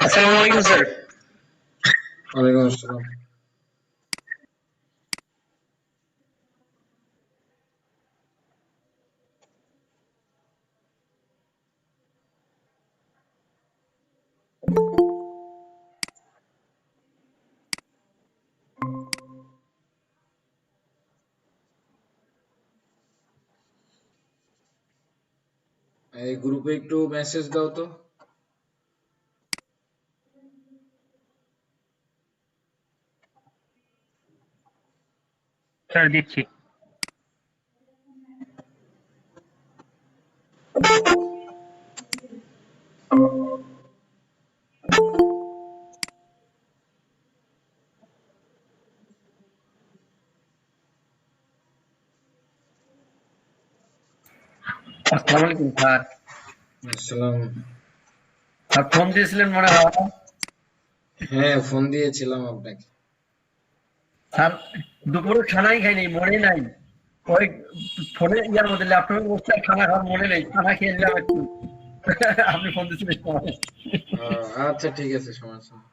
আসসালামু আলাইকুম স্যার। ওয়ালাইকুম আসসালাম। এই গ্রুপে একটু মেসেজ দাও তো। স্যার দিচ্ছি। আসসালামু আলাইকুম স্যার। আসসালাম। আর ফোন দিয়েছিলেন মনে হয়? হ্যাঁ, ফোন দিয়েছিলাম আপনাকে। স্যার দুপুরে খানাই খাইনি, মনে নাই। ওই ফোনে ইয়ার মধ্যে ল্যাপটপে বসে খানা খাওয়ার মনে নেই, খানা খেয়ে নিলাম একটু। আপনি ফোন দিয়েছিলেন সময়। আচ্ছা ঠিক আছে, সমস্যা নেই।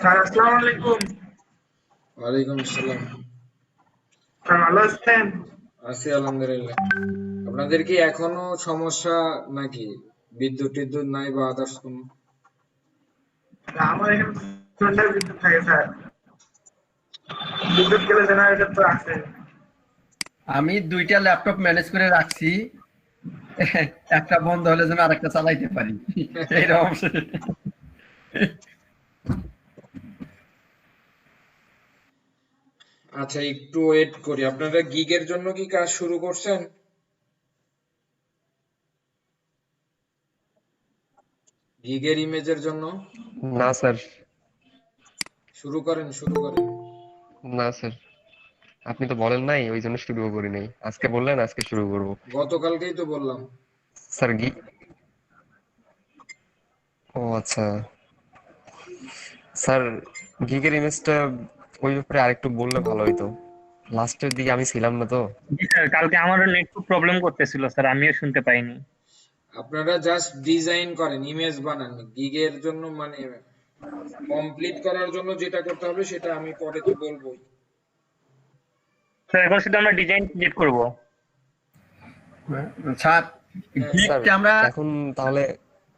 স্যার আসসালামু আলাইকুম। ওয়ালাইকুম আসসালাম। স্যার ভালো আছেন? আছি আলহামদুলিল্লাহ। আপনাদের কি এখনো সমস্যা নাকি? বিদ্যুৎ টিদ্যুৎ নাই বা আদার্স কোনো? আমার এখানে ঘন্টার বিদ্যুৎ থাকে স্যার। বিদ্যুৎ গেলে জেনারেটর তো আছে। আমি 2টা ল্যাপটপ ম্যানেজ করে রাখছি, একটা বন্ধ হলে যেন আরেকটা চালাইতে পারি, এইরকম। আচ্ছা একটু ওয়েট করি। আপনারা গিগের জন্য কি কাজ শুরু করছেন? গিগের ইমেজের জন্য? না স্যার, শুরু করেন, শুরু করেন। না স্যার, আপনি তো বলেন নাই, ওই জন্য শুরু করি নাই। আজকে বললেন, আজকে শুরু করব। গতকালকেই তো বললাম। স্যার ও আচ্ছা স্যার, গিগের ইমেজটা ওই ব্যাপারে আরেকটু বললে ভালো হইতো। লাস্টের দিকে আমি ছিলাম না তো। জি স্যার, কালকে আমারও নেট খুব প্রবলেম করতেছিল স্যার, আমিও শুনতে পাইনি। আপনারা জাস্ট ডিজাইন করেন, ইমেজ বানান। গিগের জন্য মানে কমপ্লিট করার জন্য যেটা করতে হবে সেটা আমি পরে তো বলবোই। স্যার এখন শুধু আমরা ডিজাইন ক্রিয়েট করব। স্যার স্যার গিগটা আমরা এখন তাহলে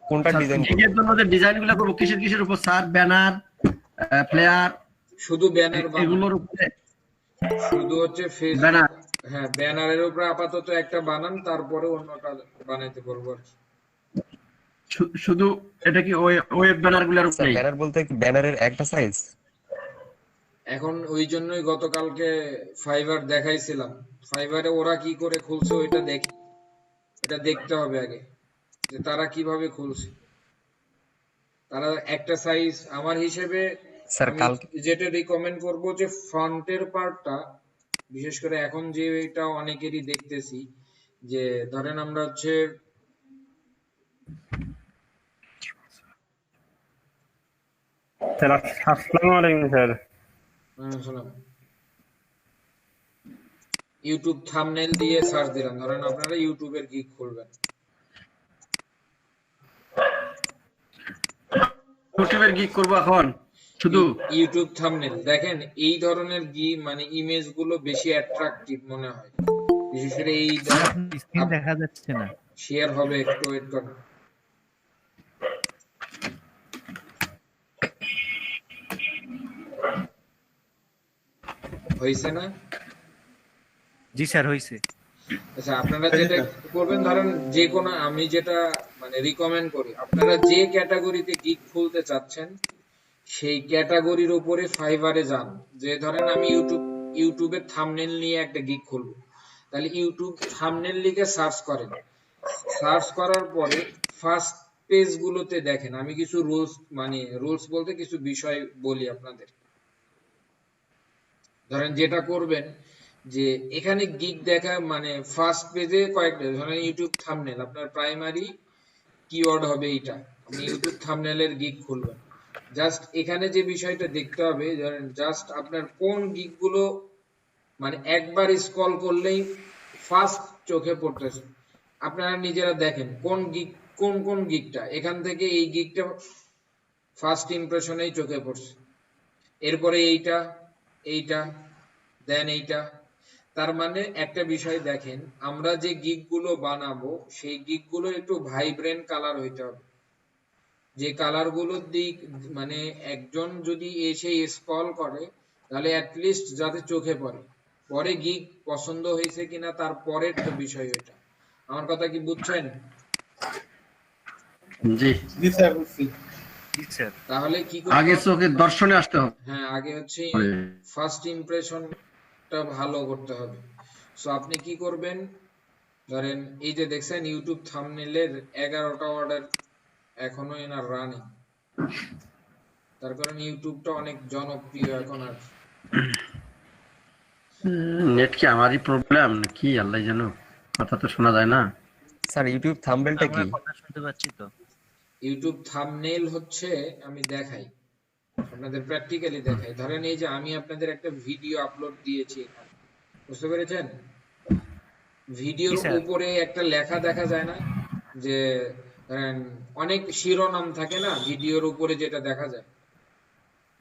কোনটা ডিজাইন করব? গিগের জন্য যে ডিজাইনগুলো করব কিসের কিসের উপর স্যার? ব্যানার, ফ্লেয়ার, শুধু ব্যানার বানান, এগুলোর উপরে? শুধু হচ্ছে ফেসবুক। ব্যানার হ্যাঁ, ব্যানারের উপরে আপাতত একটা বানান, তারপরে অন্যটা বানাইতে পারবো আর কি। শুধু এটা কি ওয়েব ব্যানার গুলোর স্যার উপরে? ব্যানার বলতে কি ব্যানারের একটা সাইজ? এখন ওই জন্যই গতকালকে ফাইবার দেখাইছিলাম। ফাইবারে ওরা কি করে খুলছে ওইটা দেখি, এটা দেখতে হবে আগে যে তারা কিভাবে খুলছে। তারা একটা সাইজ আমার হিসেবে স্যার আমি কালকে যেটা রিকমেন্ড করব যে ফ্রন্টের পার্টটা, বিশেষ করে এখন যে এটা অনেকেরই দেখতেছি যে ধরেন আমরা হচ্ছে স্যার আসসালামু আলাইকুম স্যার। ইউটিউব থাম্বনেল দিয়ে সার্চ দিলাম, ধরেন আপনারা ইউটিউবের গিগ খুলবেন, ইউটিউবের গিগ করব এখন শুধু। ইউটিউব থাম্বনেল দেখেন, এই ধরনের মানে ইমেজ গুলো বেশি অ্যাট্রাকটিভ মনে হয়। বিশেষ করে এই স্ক্রিন দেখা যাচ্ছে না। শেয়ার হবে, একটু ওয়েট করেন। হয়েছে না? জি স্যার হয়েছে। আচ্ছা আপনারা যেটা করবেন, ধরেন যে কোনো, আমি যেটা মানে রিকমেন্ড করি, আপনারা যে ক্যাটাগরিতে গিগ খুলতে চাচ্ছেন সেই ক্যাটাগরির উপরে ফাইবারে যান। যে ধরেন আমি ইউটিউবের থাম্বনেল নিয়ে একটা গিগ খুলবো, তাহলে ইউটিউব থাম্বনেল লিখে সার্চ করেন। সার্চ করার পরে ফার্স্ট পেজ গুলোতে দেখেন, আমি কিছু রুলস মানে রুলস বলতে কিছু বিষয় বলি আপনাদের। ধরেন যেটা করবেন যে এখানে গিগ দেখা মানে ফার্স্ট পেজে কয়েকটা, ধরেন ইউটিউব থাম্বনেল আপনার প্রাইমারি কিওয়ার্ড হবে এইটা, আপনি ইউটিউব থাম্বনেলের গিগ খুলবেন। জাস্ট এখানে যে বিষয়টা দেখতে হবে, ধরেন জাস্ট আপনার কোন গিগ গুলো মানে একবার স্ক্রল করলেই ফার্স্ট চোখে পড়তেছে, আপনারা নিজেরা দেখেন কোন গিগ, কোন কোন গিগটা এখান থেকে এই গিগটা ফার্স্ট ইমপ্রেশনেই চোখে পড়ছে, এরপরে এইটা, এইটা, দেন এইটা। তার মানে একটা বিষয় দেখেন, আমরা যে গিগ গুলো বানাবো সেই গিগ গুলো একটু ভাইব্রেন্ট কালার হইতে হবে, যে কালার গুলোর দিক মানে একজন যদি এসে স্ক্রল করে তাহলে অ্যাটলিস্ট যাতে চোখে পড়ে, পরে গিগ পছন্দ হয়েছে কিনা তার পরের তো বিষয় ওইটা। আমার কথা কি বুঝছেন? জি, জি স্যার বুঝছি। জি স্যার। তাহলে কি করতে আগে হবে? চোখের দর্শনে আসতে হবে। হ্যাঁ, আগে হচ্ছে ফার্স্ট ইমপ্রেশনটা ভালো করতে হবে। সো আপনি কি করবেন, ধরেন এই যে দেখছেন ইউটিউব থাম্বনেলের 11টা অর্ডার এখনো এনার রানিং, তার কারণ ইউটিউবটা অনেক জনপ্রিয় এখন। আর নেট কি আমারই প্রবলেম নাকি আল্লাহ জানো, কথা তো শোনা যায় না। স্যার ইউটিউব থাম্বনেলটা আমরা কি? কথা শুনতে পাচ্ছি তো। ইউটিউব থাম্বনেল হচ্ছে, আমি দেখাই আপনাদের, প্র্যাকটিক্যালি দেখাই। ধরেন এই যে আমি আপনাদের একটা ভিডিও আপলোড দিয়েছি এখানে, বুঝতে পেরেছেন? ভিডিওর জি, স্যার। উপরে একটা লেখা দেখা যায় না, যে ধরেন অনেক শিরোনাম থাকে না ভিডিওর উপরে যেটা দেখা যায়।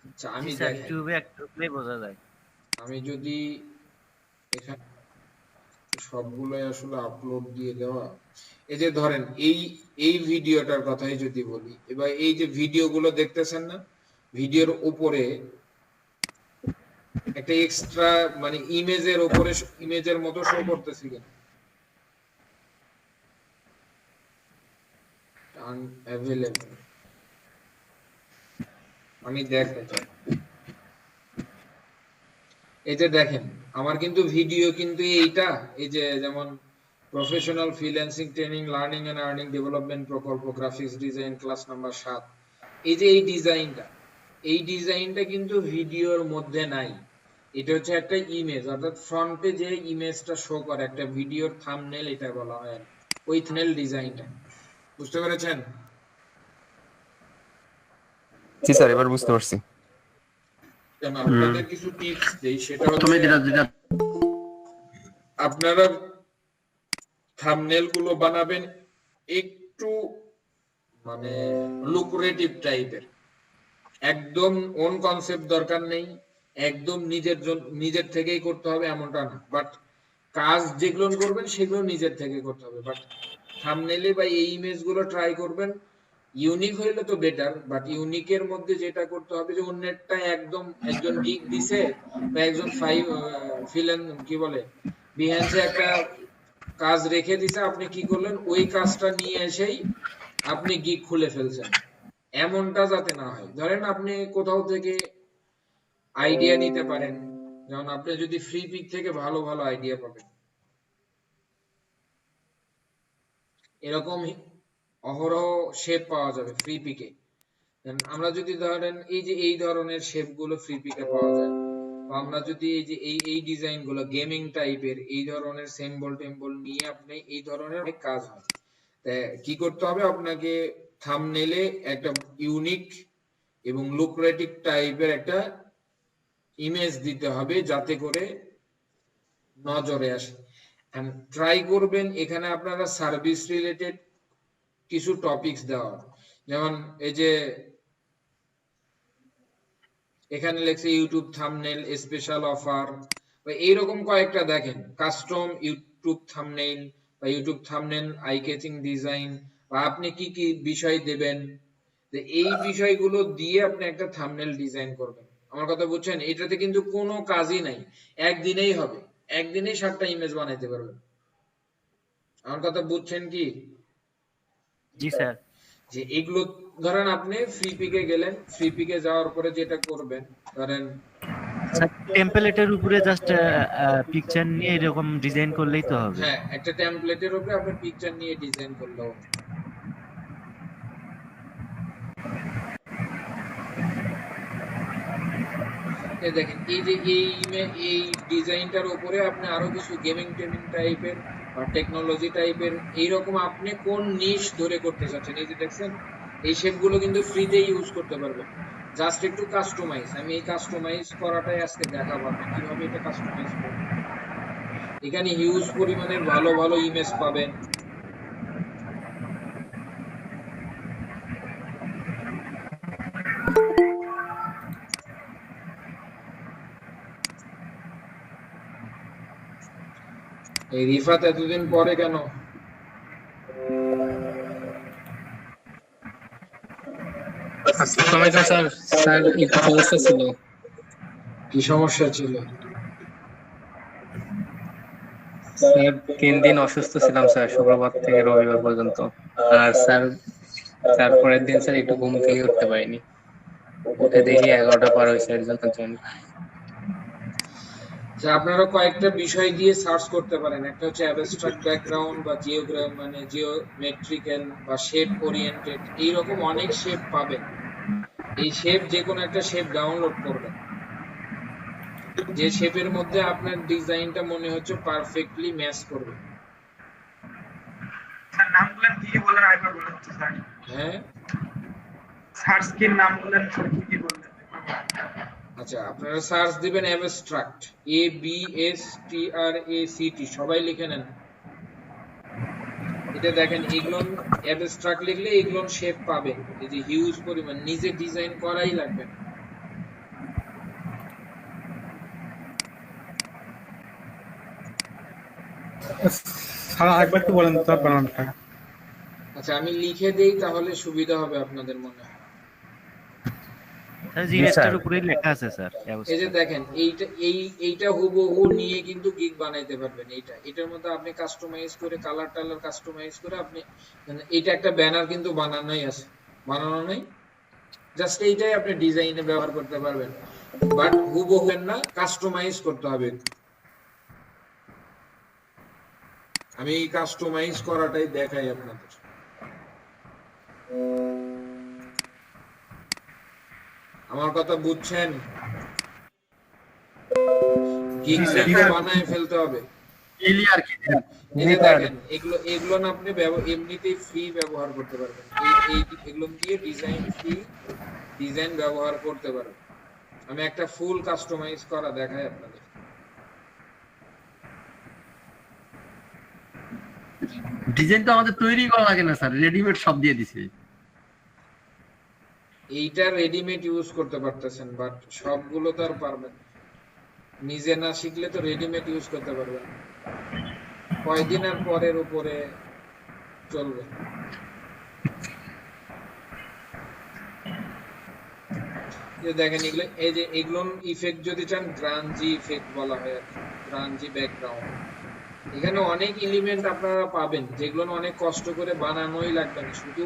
আচ্ছা জি আমি স্যার, দেখাই, ইউটিউবে একটু বোঝা যায়। আমি যদি এখানে সবগুলোই আসলে আপলোড দিয়ে দেওয়া, এই যে ধরেন এই এই ভিডিওটার কথাই যদি বলি, এবার এই যে ভিডিওগুলো দেখতেছেন না, ভিডিওর উপরে একটা এক্সট্রা মানে ইমেজের উপরে ইমেজের মতো শো করতেছে কিনা, আনঅ্যাভেলেবল, আমি দেখাই। এই যে দেখেন আমার কিন্তু ভিডিও কিন্তু এইটা, এই যে যেমন professional freelancing training learning and earning development প্রকল্প গ্রাফিক্স ডিজাইন ক্লাস নাম্বার 7, এই যে এই ডিজাইনটা কিন্তু ভিডিওর মধ্যে নাই। এটা হচ্ছে একটা ইমেজ, অর্থাৎ ফ্রন্টে যে ইমেজটা শো করে একটা ভিডিওর থাম্বনেল, এটা বলা হয় ওই থাম্বনেল ডিজাইনটা। বুঝতে পেরেছেন? জি স্যার, এবার বুঝতে পারছি। কেন আপনাদের কিছু টিপস দেই, সেটা তুমি হচ্ছে যেটা আপনারা থাম্বনেল গুলো বানাবেন একটু মানে লুক্রেটিভ টাইপের, একদম ওন কনসেপ্ট দরকার নেই, একদম নিজের থেকেই করতে হবে এমনটা না, বাট কাজ যেগুলো করবেন সেগুলো নিজের থেকে করতে হবে। বাট থাম্বনেলে বা এই ইমেজ গুলো ট্রাই করবেন ইউনিক হইলে তো বেটার, বাট ইউনিকের মধ্যে যেটা করতে হবে যে অন্যেরটা একদম একজন গিগ দিছে বা একজন কি বলে বিহান্সে একটা কাজ রেখে দিছে, আপনি কি করলেন ওই কাজটা নিয়ে এসেই আপনি গিগ খুলে ফেলছেন, এমনটা যাতে না হয়। ধরেন আপনি কোথাও থেকে আইডিয়া নিতে পারেন, যেমন আপনি যদি ফ্রি পিক থেকে ভালো ভালো আইডিয়া পাবেন, এরকম অহরহ শেপ পাওয়া যাবে ফ্রি পিকে। আমরা যদি ধরেন এই যে এই ধরনের শেপ গুলো ফ্রি পিকে পাওয়া যায়, বা আমরা যদি এই যে এই ডিজাইন গুলো গেমিং টাইপের এই ধরনের সিম্বল টেম্বল নিয়ে আপনি এই ধরনের অনেক কাজ হয়, কি করতে হবে আপনাকে থাম্বনেলে একটা ইউনিক এবং লুক্রেটিভ টাইপের একটা ইমেজ দিতে হবে যাতে করে নজরে আসে। এন্ড ট্রাই করবেন এখানে আপনারা সার্ভিস রিলেটেড কিছু টপিকস দেওয়া, যেমন এই যে এখানে লেখছে ইউটিউব থাম্বনেল স্পেশাল অফার, বা এইরকম কয়েকটা দেখেন, কাস্টম ইউটিউব থাম্বনেল বা YouTube thumbnail eye catching design, বা আপনি কি কি বিষয় দেবেন, এই বিষয়গুলো দিয়ে আপনি একটা থাম্বনেল ডিজাইন করবেন। আমার কথা বুঝছেন? এটাতে কিন্তু কোনো কাজই নাই, একদিনেই হবে, একদিনেই 7টা ইমেজ বানাইতে পারবেন। আমার কথা বুঝছেন কি? জি স্যার। যে এগুলো ধরেন আপনি ফ্রি পিকে গেলেন, ফ্রি পিকে যাওয়ার পরে যেটা করবেন, ধরেন স্যার টেমপ্লেটের উপরে জাস্ট পিকচার নিয়ে এরকম ডিজাইন করলেই তো হবে। হ্যাঁ একটা টেমপ্লেটের উপরে আপনি পিকচার নিয়ে ডিজাইন করলেও, দেখেন এই যে এই ডিজাইনটার উপরে আপনি আরো কিছু গেমিং টেমিং টাইপের বা টেকনোলজি টাইপের এইরকম আপনি কোন নিশ ধরে করতে চাচ্ছেন, এই যে দেখছেন এই শেপগুলো কিন্তু ফ্রিতে ইউজ করতে পারবেন। জাস্ট একটু কাস্টমাইজ, আমি এই কাস্টমাইজ করাটাই আজকে দেখাবো আপনি কিভাবে এটা কাস্টমাইজ করবেন। এখানে হিউজ পরিমাণের ভালো ভালো ইমেজ পাবেন। এই রিফাত এতদিন পরে কেন? সময় স্যার স্যার একটু সমস্যা ছিল। কি সমস্যা ছিল? স্যার 3 দিন অসুস্থ ছিলাম স্যার, শুক্রবার থেকে রবিবার পর্যন্ত। আর স্যার তারপরের দিন স্যার একটু ঘুম থেকে উঠতে পারিনি, উঠে দেখি 11টা পার হয়েছে, এর জন্য জয়েন। যে আপনারা কয়েকটা বিষয় দিয়ে সার্চ করতে পারেন, একটা হচ্ছে অ্যাবস্ট্রাক্ট ব্যাকগ্রাউন্ড বা জিওগ্রাফ মানে জিওমেট্রিক্যাল বা শেপ ওরিয়েন্টেড, এইরকম অনেক শেপ পাবেন। এই শেপ যে কোনো একটা শেপ ডাউনলোড করবেন, যে শেপের মধ্যে আপনার ডিজাইনটা মনে হচ্ছে পারফেক্টলি ম্যাচ করবে। স্যার নামগুলো কি কি বলেন আরেকবার বলুন তো স্যার। হ্যাঁ সার্চ কি নামগুলো কি কি বললেন? আচ্ছা, আপনারা সার্চ দিবেন অ্যাবস্ট্রাক্ট, ABSTRACT, সবাই লিখে নেন। এটা দেখেন, এগুলো অ্যাবস্ট্রাক্ট লিখলে এগুলো শেপ পাবেন, এই যে হিউজ পরিমাণ, নিজে ডিজাইন করাই লাগবে না। একবার তো বলেন তো বানানটা। আচ্ছা আমি লিখে দেই তাহলে সুবিধা হবে আপনাদের মনে হয়। স্যার জিএসটার উপরেই লেখা আছে স্যার এই যে দেখেন, এইটা হুবহু নিয়ে কিন্তু গিগ বানাইতে পারবেন। এটার মধ্যে আপনি কাস্টমাইজ করে কালার টালার কাস্টমাইজ করে আপনি, মানে এটা একটা ব্যানার কিন্তু বানানোই আছে, বানানো নাই, জাস্ট এইটাই আপনি ডিজাইনে ব্যবহার করতে পারবেন, বাট হুবহু না, কাস্টমাইজ করতে হবে। আমি এই কাস্টমাইজ করাটাই দেখাই আপনাদের। আমার কথা বুঝছেন? গিগটা বানায় ফেলতে হবে। ক্লিয়ার কি এই যে দেখেন, এগুলো না আপনি এমনিতেই ফ্রি ব্যবহার করতে পারবেন, এগুলো দিয়ে ডিজাইন ব্যবহার করতে পারবেন। আমি একটা ফুল কাস্টমাইজ করা দেখাই আপনাদের। ডিজাইন তো আমাদের তৈরি করা লাগে না স্যার, রেডিমেড সব দিয়ে দিছে। এইটা রেডিমেড ইউজ করতে পারতেছেন, বাট সবগুলো তো আর পারবেন না। নিজে না শিখলে তো রেডিমেড ইউজ করতে পারবেন না। কয়দিন আর পরের উপরে চলবে। দেখেন এগুলো, এই যে এগুলো ইফেক্ট যদি চান, গ্রানজি ইফেক্ট বলা হয় আর কি, গ্রানজি ব্যাকগ্রাউন্ড। এখানে অনেক এলিমেন্ট আপনারা পাবেন যেগুলো অনেক কষ্ট করে বানানোই লাগবে না, শুধু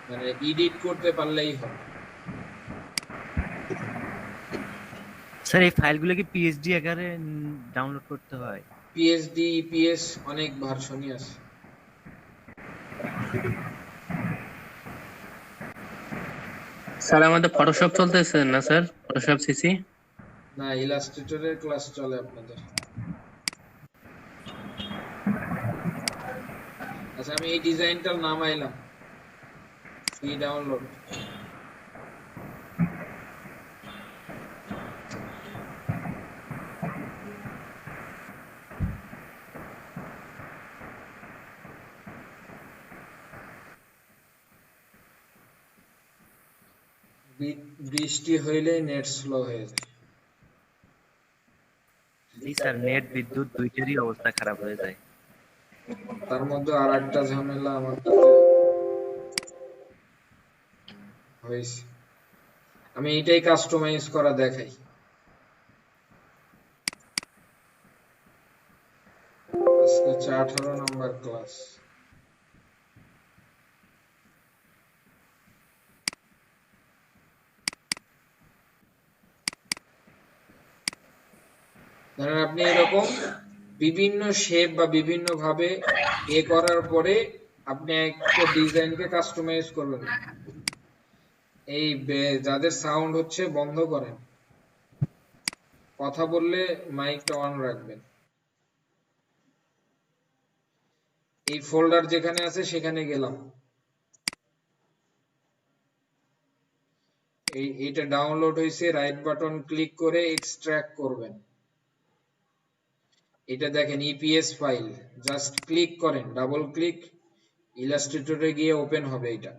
মানে এডিট করতে পারলেই হবে। স্যার এই ফাইলগুলো কি পিএইচডি আকারে ডাউনলোড করতে হয়? পিএইচডি ইপিএস অনেক ভার্সনই আছে। স্যার আমাদের ফটোশপ চলতেছে না স্যার? ফটোশপ সিসি না, ইলাস্ট্রেটরের ক্লাস চলে আপনাদের। আচ্ছা আমি এই ডিজাইনটার নামাইলাম, ফ্রি ডাউনলোড। বৃষ্টি হইলে নেট স্লো হয়ে যায়। জি স্যার, নেট বিদ্যুৎ দুইটারই অবস্থা খারাপ হয়ে যায়। তার মধ্যে আর একটা ঝামেলা আমার হয়েছে। আমি এটাই কাস্টমাইজ করা দেখাই। আজকে হচ্ছে 18 নম্বর ক্লাস। ধরেন আপনি এরকম বিভিন্ন শেপ বা বিভিন্ন ভাবে করার পরে আপনি একটা ডিজাইনকে কাস্টমাইজ করবেন। এই যাদের সাউন্ড হচ্ছে বন্ধ করেন, কথা বললে মাইকটা অন রাখবেন। এই ফোল্ডার যেখানে আছে সেখানে গেলাম, এইটা ডাউনলোড হয়েছে, রাইট বাটন ক্লিক করে এক্সট্রাক্ট করবেন। এটা দেখেন ইপিএস ফাইল, জাস্ট ক্লিক করেন, ডাবল ক্লিক, ইলাস্ট্রেটরে গিয়ে ওপেন হবে এটা।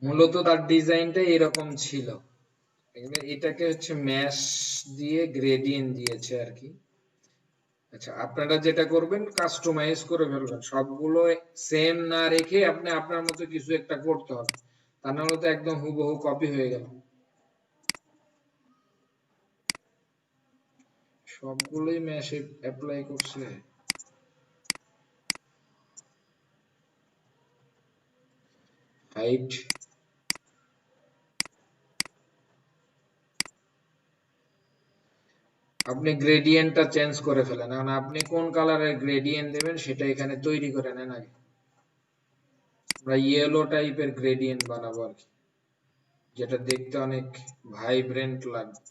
মূলত তার ডিজাইনটা এরকম ছিল। এটাকে হচ্ছে ম্যাশ দিয়ে গ্রেডিয়েন্ট দিয়েছে আর কি। আচ্ছা, আপনারা যেটা করবেন কাস্টমাইজ করে ফেলবেন, সবগুলো সেম না রেখে আপনি আপনার মতো কিছু একটা করতে হবে, তা নাহলে তো একদম হুবহু কপি হয়ে গেল। সবগুলোই ম্যাশে অ্যাপ্লাই করছে। হাইট, আপনি গ্রেডিয়েন্টটা চেঞ্জ করে ফেলেন। এখন আপনি কোন কালারের গ্রেডিয়েন্ট দেবেন সেটা এখানে তৈরি করে নেন আগে। আমরা ইয়েলো টাইপের গ্রেডিয়েন্ট বানাবো আর কি, যেটা দেখতে অনেক ভাইব্রেন্ট লাগবে।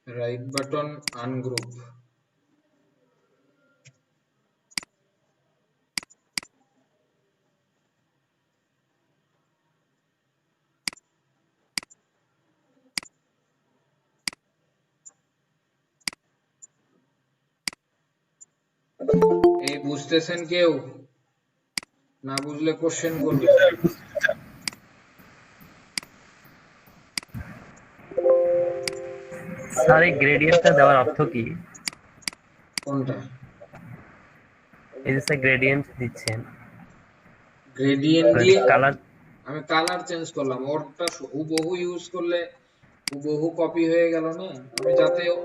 রাইট বাটন আনগ্রুপ, এই বুঝতেছেন কেউ? না বুঝলে কোশ্চেন করবে। স্যার এই গ্রেডিয়েন্টটা দেওয়ার অর্থ কি? কোনটা? এই যে স্যার গ্রেডিয়েন্ট দিচ্ছেন, গ্রেডিয়েন্ট দিয়ে কালার। আমি কালার চেঞ্জ করলাম, ওরটা হুবহু ইউজ করলে হুবহু কপি হয়ে গেল না। আমি যাতে ও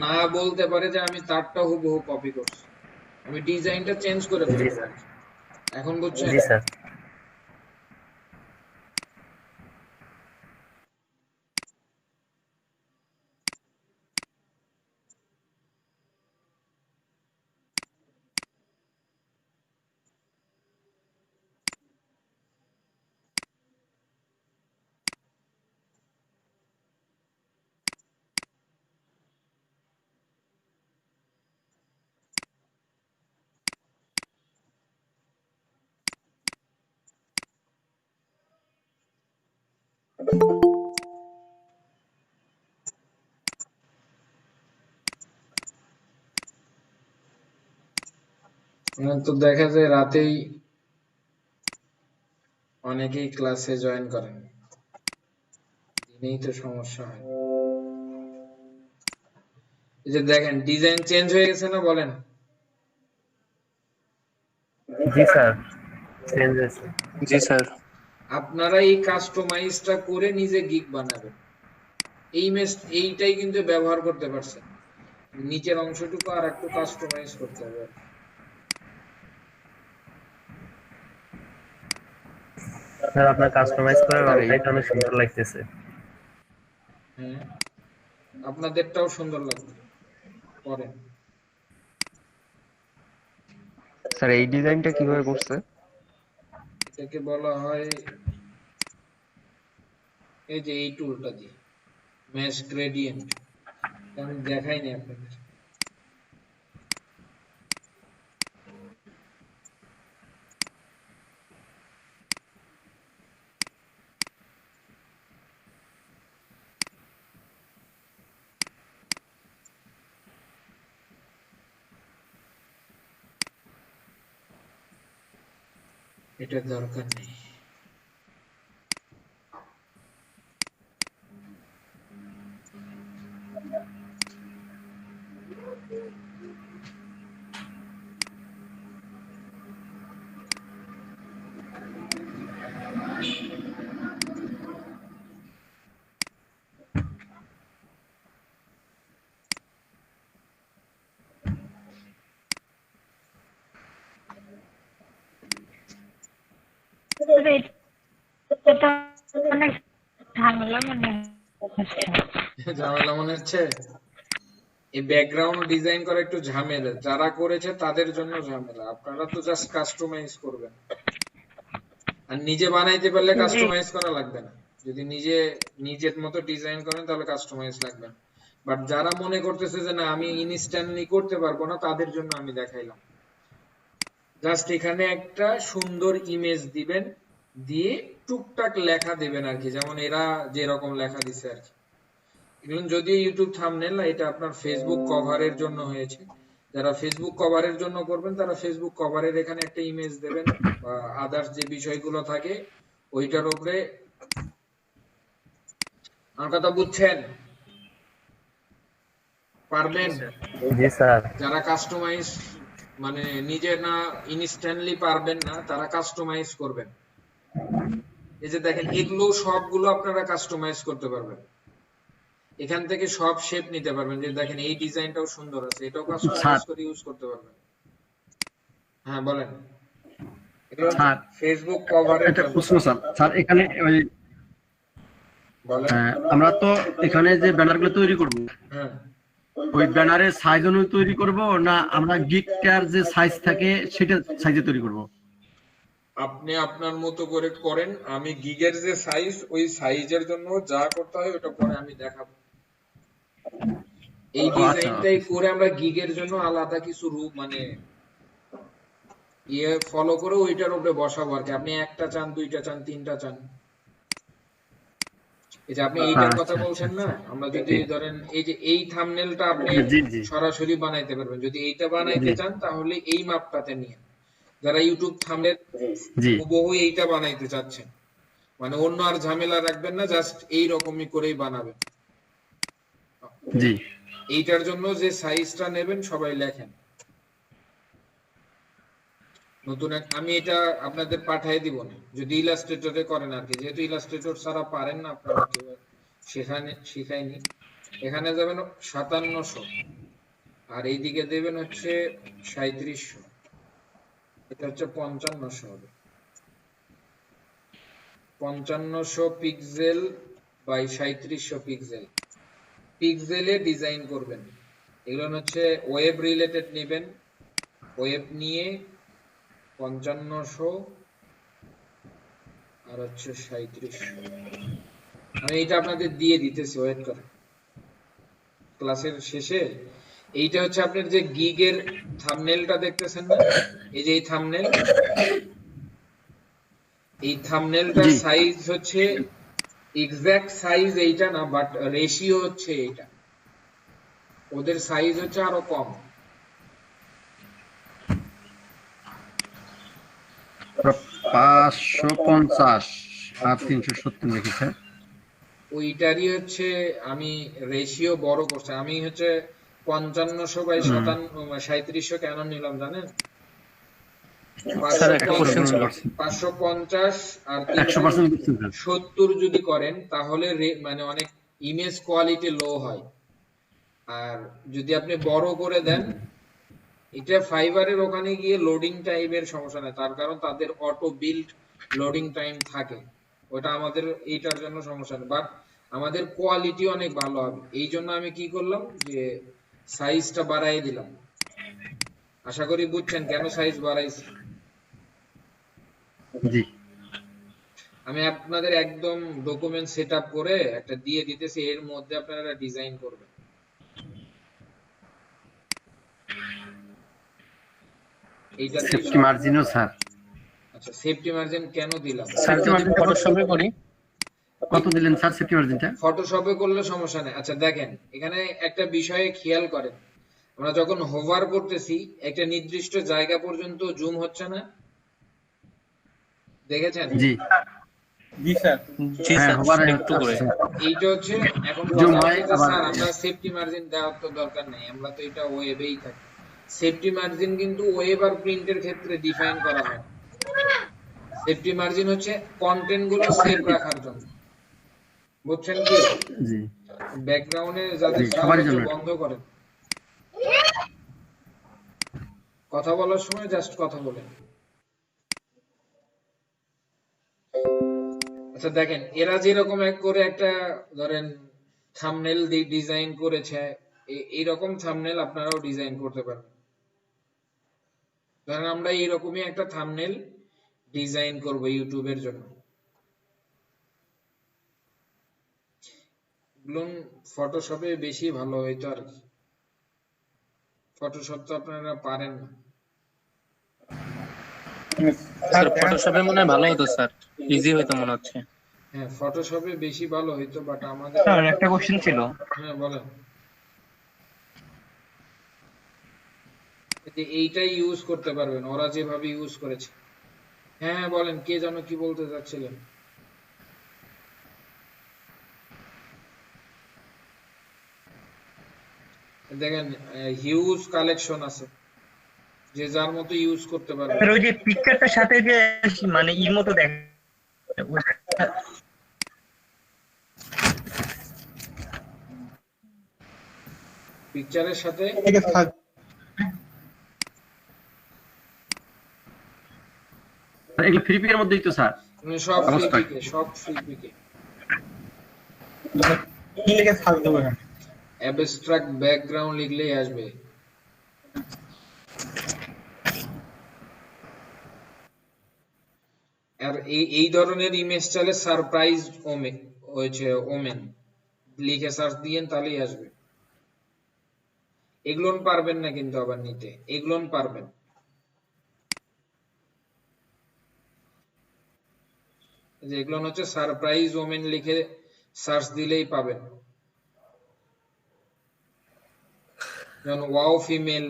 না বলতে পারে যে আমি তারটা হুবহু কপি করছি, আমি ডিজাইনটা চেঞ্জ করে জি ফেলবো। স্যার, এখন বুঝছেন? জি স্যার। আমার তো দেখা যায় রাতেই অনেকেই ক্লাসে জয়েন করেন, দিনেই তো সমস্যা হয়। এই যে দেখেন ডিজাইন চেঞ্জ হয়ে গেছে না, বলেন? জি স্যার, চেঞ্জ হয়েছে। জি স্যার। আপনারা এই কাস্টমাইজটা করে নিজে গিগ বানাবেন। এইটাই কিন্তু ব্যবহার করতে পারছেন, নিচের অংশটুকু আর একটু কাস্টমাইজ করতে হবে। স্যার আপনার কাস্টমাইজ করে স্যার এই রংটাই তো অনেক সুন্দর লাগতেছে। হ্যাঁ, আপনাদেরটাও সুন্দর লাগবে, করেন। স্যার এই ডিজাইনটা কিভাবে করছে? এটাকে বলা হয় এই যে এই টুলটা দিয়ে, ম্যাশ গ্রেডিয়েন্ট। আমি দেখাইনি আপনাদের। এটার দরকার নেই। এটা অনেক ঝামেলা মনে হচ্ছে। ঝামেলা মনে হচ্ছে? এই ব্যাকগ্রাউন্ড ডিজাইন করা একটু ঝামেলা, যারা করেছে তাদের জন্য ঝামেলা। আপনারা তো জাস্ট কাস্টমাইজ করবেন, আর নিজে বানাইতে পারলে কাস্টমাইজ করা লাগবে না। যদি নিজের মতো ডিজাইন করেন তাহলে কাস্টমাইজ লাগবে না। বাট যারা মনে করতেছে যে না আমি ইনস্ট্যান্টলি করতে পারবো না, তাদের জন্য আমি দেখাইলাম। জাস্ট এখানে একটা সুন্দর ইমেজ দিবেন, দিয়ে টুকটাক লেখা দেবেন আর কি, যেমন এরা যেরকম লেখা দিছে আর কি। এগুলো যদিও ইউটিউব থাম্বনেল না, এটা আপনার ফেসবুক কভারের জন্য হয়েছে। যারা ফেসবুক কভারের জন্য করবেন তারা ফেসবুক কভারের এখানে একটা ইমেজ দেবেন, বা আদার্স যে বিষয়গুলো থাকে ওইটার উপরে। আমার কথা বুঝছেন? পারবেন? জি স্যার। যারা কাস্টমাইজ মানে নিজে না ইনস্ট্যান্টলি পারবেন না, তারা কাস্টমাইজ করবেন। এই যে দেখেন, এগুলো সবগুলো আপনারা কাস্টমাইজ করতে পারবেন। এখান থেকে সব শেপ নিতে পারবেন। যে দেখেন এই ডিজাইনটাও সুন্দর আছে, এটাও কাস্টমাইজ করে ইউজ করতে পারবেন। হ্যাঁ বলেন। স্যার ফেসবুক কভারের এটা প্রশ্ন স্যার। স্যার এখানে ওই বলেন। আমরা তো এখানে যে ব্যানারগুলো তৈরি করব, হ্যাঁ, ওই ব্যানারের সাইজ অনুযায়ী তৈরি করব, না আমরা গিকটার যে সাইজ থাকে সেটা সাইজে তৈরি করব? আপনি আপনার মতো করে করেন। আমি গিগের যে সাইজ, ওই সাইজের জন্য যা করতে হয় ওটা পরে আমি দেখাবো। এই ডিজাইনটাই করে আমরা গিগের জন্য আলাদা কিছু রূপ মানে ফলো করে ওইটার উপরে বসাবো আর কি। আপনি একটা চান, দুইটা চান, তিনটা চান, এই যে আপনি এইটার কথা বলছেন না, আমরা যদি ধরেন এই যে এই থাম্বনেলটা আপনি সরাসরি বানাইতে পারবেন। যদি এইটা বানাইতে চান তাহলে এই মাপটাতে নিয়ে, যারা ইউটিউব থাম্বনেল হুবহু এইটা বানাইতে চাচ্ছেন, মানে অন্য আর ঝামেলা রাখবেন না, জাস্ট এই রকমই করেই বানাবেন। জি, এইটার জন্য যে সাইজটা নেবেন সবাই লেখেন। নতুন আমি এটা আপনাদের পাঠিয়ে দিব না, যদি ইলাস্ট্রেটরে করেন আর কি। যেহেতু ইলাস্ট্রেটর ছাড়া পারেন না আপনারা, শিখাইনি। এখানে যাবেন 5700, আর এইদিকে দেবেন হচ্ছে 3700, এটা হচ্ছে 5500 হবে। 5500 পিক্সেল বাই 3700 পিক্সেল, পিক্সেলে ডিজাইন করবেন। এগুলো হচ্ছে ওয়েব রিলেটেড নেবেন, ওয়েব নিয়ে 5500 আর হচ্ছে 3700। আমি এটা আপনাদের দিয়ে দিতেছি, ওয়েট করেন। ক্লাসের শেষে এইটা হচ্ছে আপনার যে গিগের থাম্বনেলটা দেখতেছেন না, এই যে এই থাম্বনেল, এই থাম্বনেলটার সাইজ হচ্ছে এক্সাক্ট সাইজ এইটা না, বাট রেশিও হচ্ছে এইটা। ওদের সাইজ হচ্ছে আরো কম। 550 আর 370 লিখেছে। ওইটারই হচ্ছে আমি রেশিও বড় করছি। আমি হচ্ছে 5500 বাই 3700 কেন নিলাম জানেন? 550 আর 70 যদি করেন তাহলে মানে অনেক ইমেজ কোয়ালিটি লো হয়। আর যদি আপনি বড় করে দেন, এটা ফাইবারের ওখানে গিয়ে লোডিং টাইমের সমস্যা নেই, তার কারণ তাদের অটো বিল্ড লোডিং টাইম থাকে। ওটা আমাদের এইটার জন্য সমস্যা নেই, বাট আমাদের কোয়ালিটি অনেক ভালো হবে। এই জন্য আমি কি করলাম যে সাইজটা বাড়াই দিলাম। আশা করি বুঝছেন কেন সাইজ বাড়াইছি। জি, আমি আপনাদের একদম ডকুমেন্ট সেটআপ করে একটা দিয়ে দিতেছি, এর মধ্যে আপনারা ডিজাইন করবেন। এইটা সেফটি মার্জিনও স্যার। আচ্ছা, সেফটি মার্জিন কেন দিলাম? স্যার যদি ফটোশপে করি কত দিলেন স্যার সেফটি মার্জিনটা? ফটোশপে করলে সমস্যা নেই। আচ্ছা দেখেন, এখানে একটা বিষয়ে খেয়াল করেন, আমরা যখন হোভার করতেছি একটা নির্দিষ্ট জায়গা পর্যন্ত জুম হচ্ছে না, দেখেছেন? জি জি হ্যাঁ স্যার হবার একটু করে। এইটা হচ্ছে এখন জুম কথা হয় হচ্ছে যে আবার স্যার আমরা সেফটি মার্জিন দেওয়ার তো দরকার নেই, আমরা তো এটা ওয়েবেই থাকি। সেফটি মার্জিন কিন্তু ওয়েব আর প্রিন্টের ক্ষেত্রে ডিফাইন করা হয়। সেফটি মার্জিন হচ্ছে কন্টেন্ট গুলো সেভ রাখার জন্য, বুঝছেন কি? জি ব্যাকগ্রাউন্ডে জি যাদের সাউন্ড সবারই হচ্ছে জন্য বন্ধ করেন, কথা বলার সময় জাস্ট কথা বলেন। আচ্ছা দেখেন, এরা যেরকম এক করে একটা ধরেন থাম্বনেল ডিজাইন করেছে, এইরকম থাম্বনেল আপনারাও ডিজাইন করতে পারবেন। ধরেন আমরা এইরকমই একটা থাম্বনেল ডিজাইন করব ইউটিউবের জন্য। এগুলো ফটোশপে বেশি ভালো হইতো আর কি, ফটোশপ তো আপনারা পারেন না। স্যার ফটোশপে মনে হয় ভালো হতো স্যার, ইজি হইতো মনে হচ্ছে। হ্যাঁ ফটোশপে বেশি ভালো হইতো, বাট আমাদের স্যার একটা কোশ্চেন ছিল। হ্যাঁ বলেন। যে এইটাই ইউজ করতে পারবেন ওরা যেভাবে ইউজ করেছে। হ্যাঁ বলেন, কে যেন কি বলতে চাচ্ছিলেন? দেখেন হিউজ কালেকশন আছে, যে যার মতো ইউজ করতে পারবে। স্যার ওই যে পিকচারটার সাথে যে মানে ইর মতো দেখ, পিকচারের সাথে এগুলো ফ্রি পিকের মধ্যেই তো স্যার মানে সব ফ্রি অবস্থায় পিকে, সব ফ্রি পিকে। অ্যাবস্ট্রাক্ট ব্যাকগ্রাউন্ড লিখলেই আসবে। আর এই ধরনের ইমেজ চাইলে সারপ্রাইজ ওমেন হয়েছে, ওমেন লিখে সার্চ দিয়েন তাহলেই আসবে। এগুলোন পারবেন না কিন্তু আবার নিতে, এগুলোন পারবেন। যে এগুলো হচ্ছে সারপ্রাইজ ওমেন লিখে সার্চ দিলেই পাবেন। যেমন ওয়াও ফিমেল,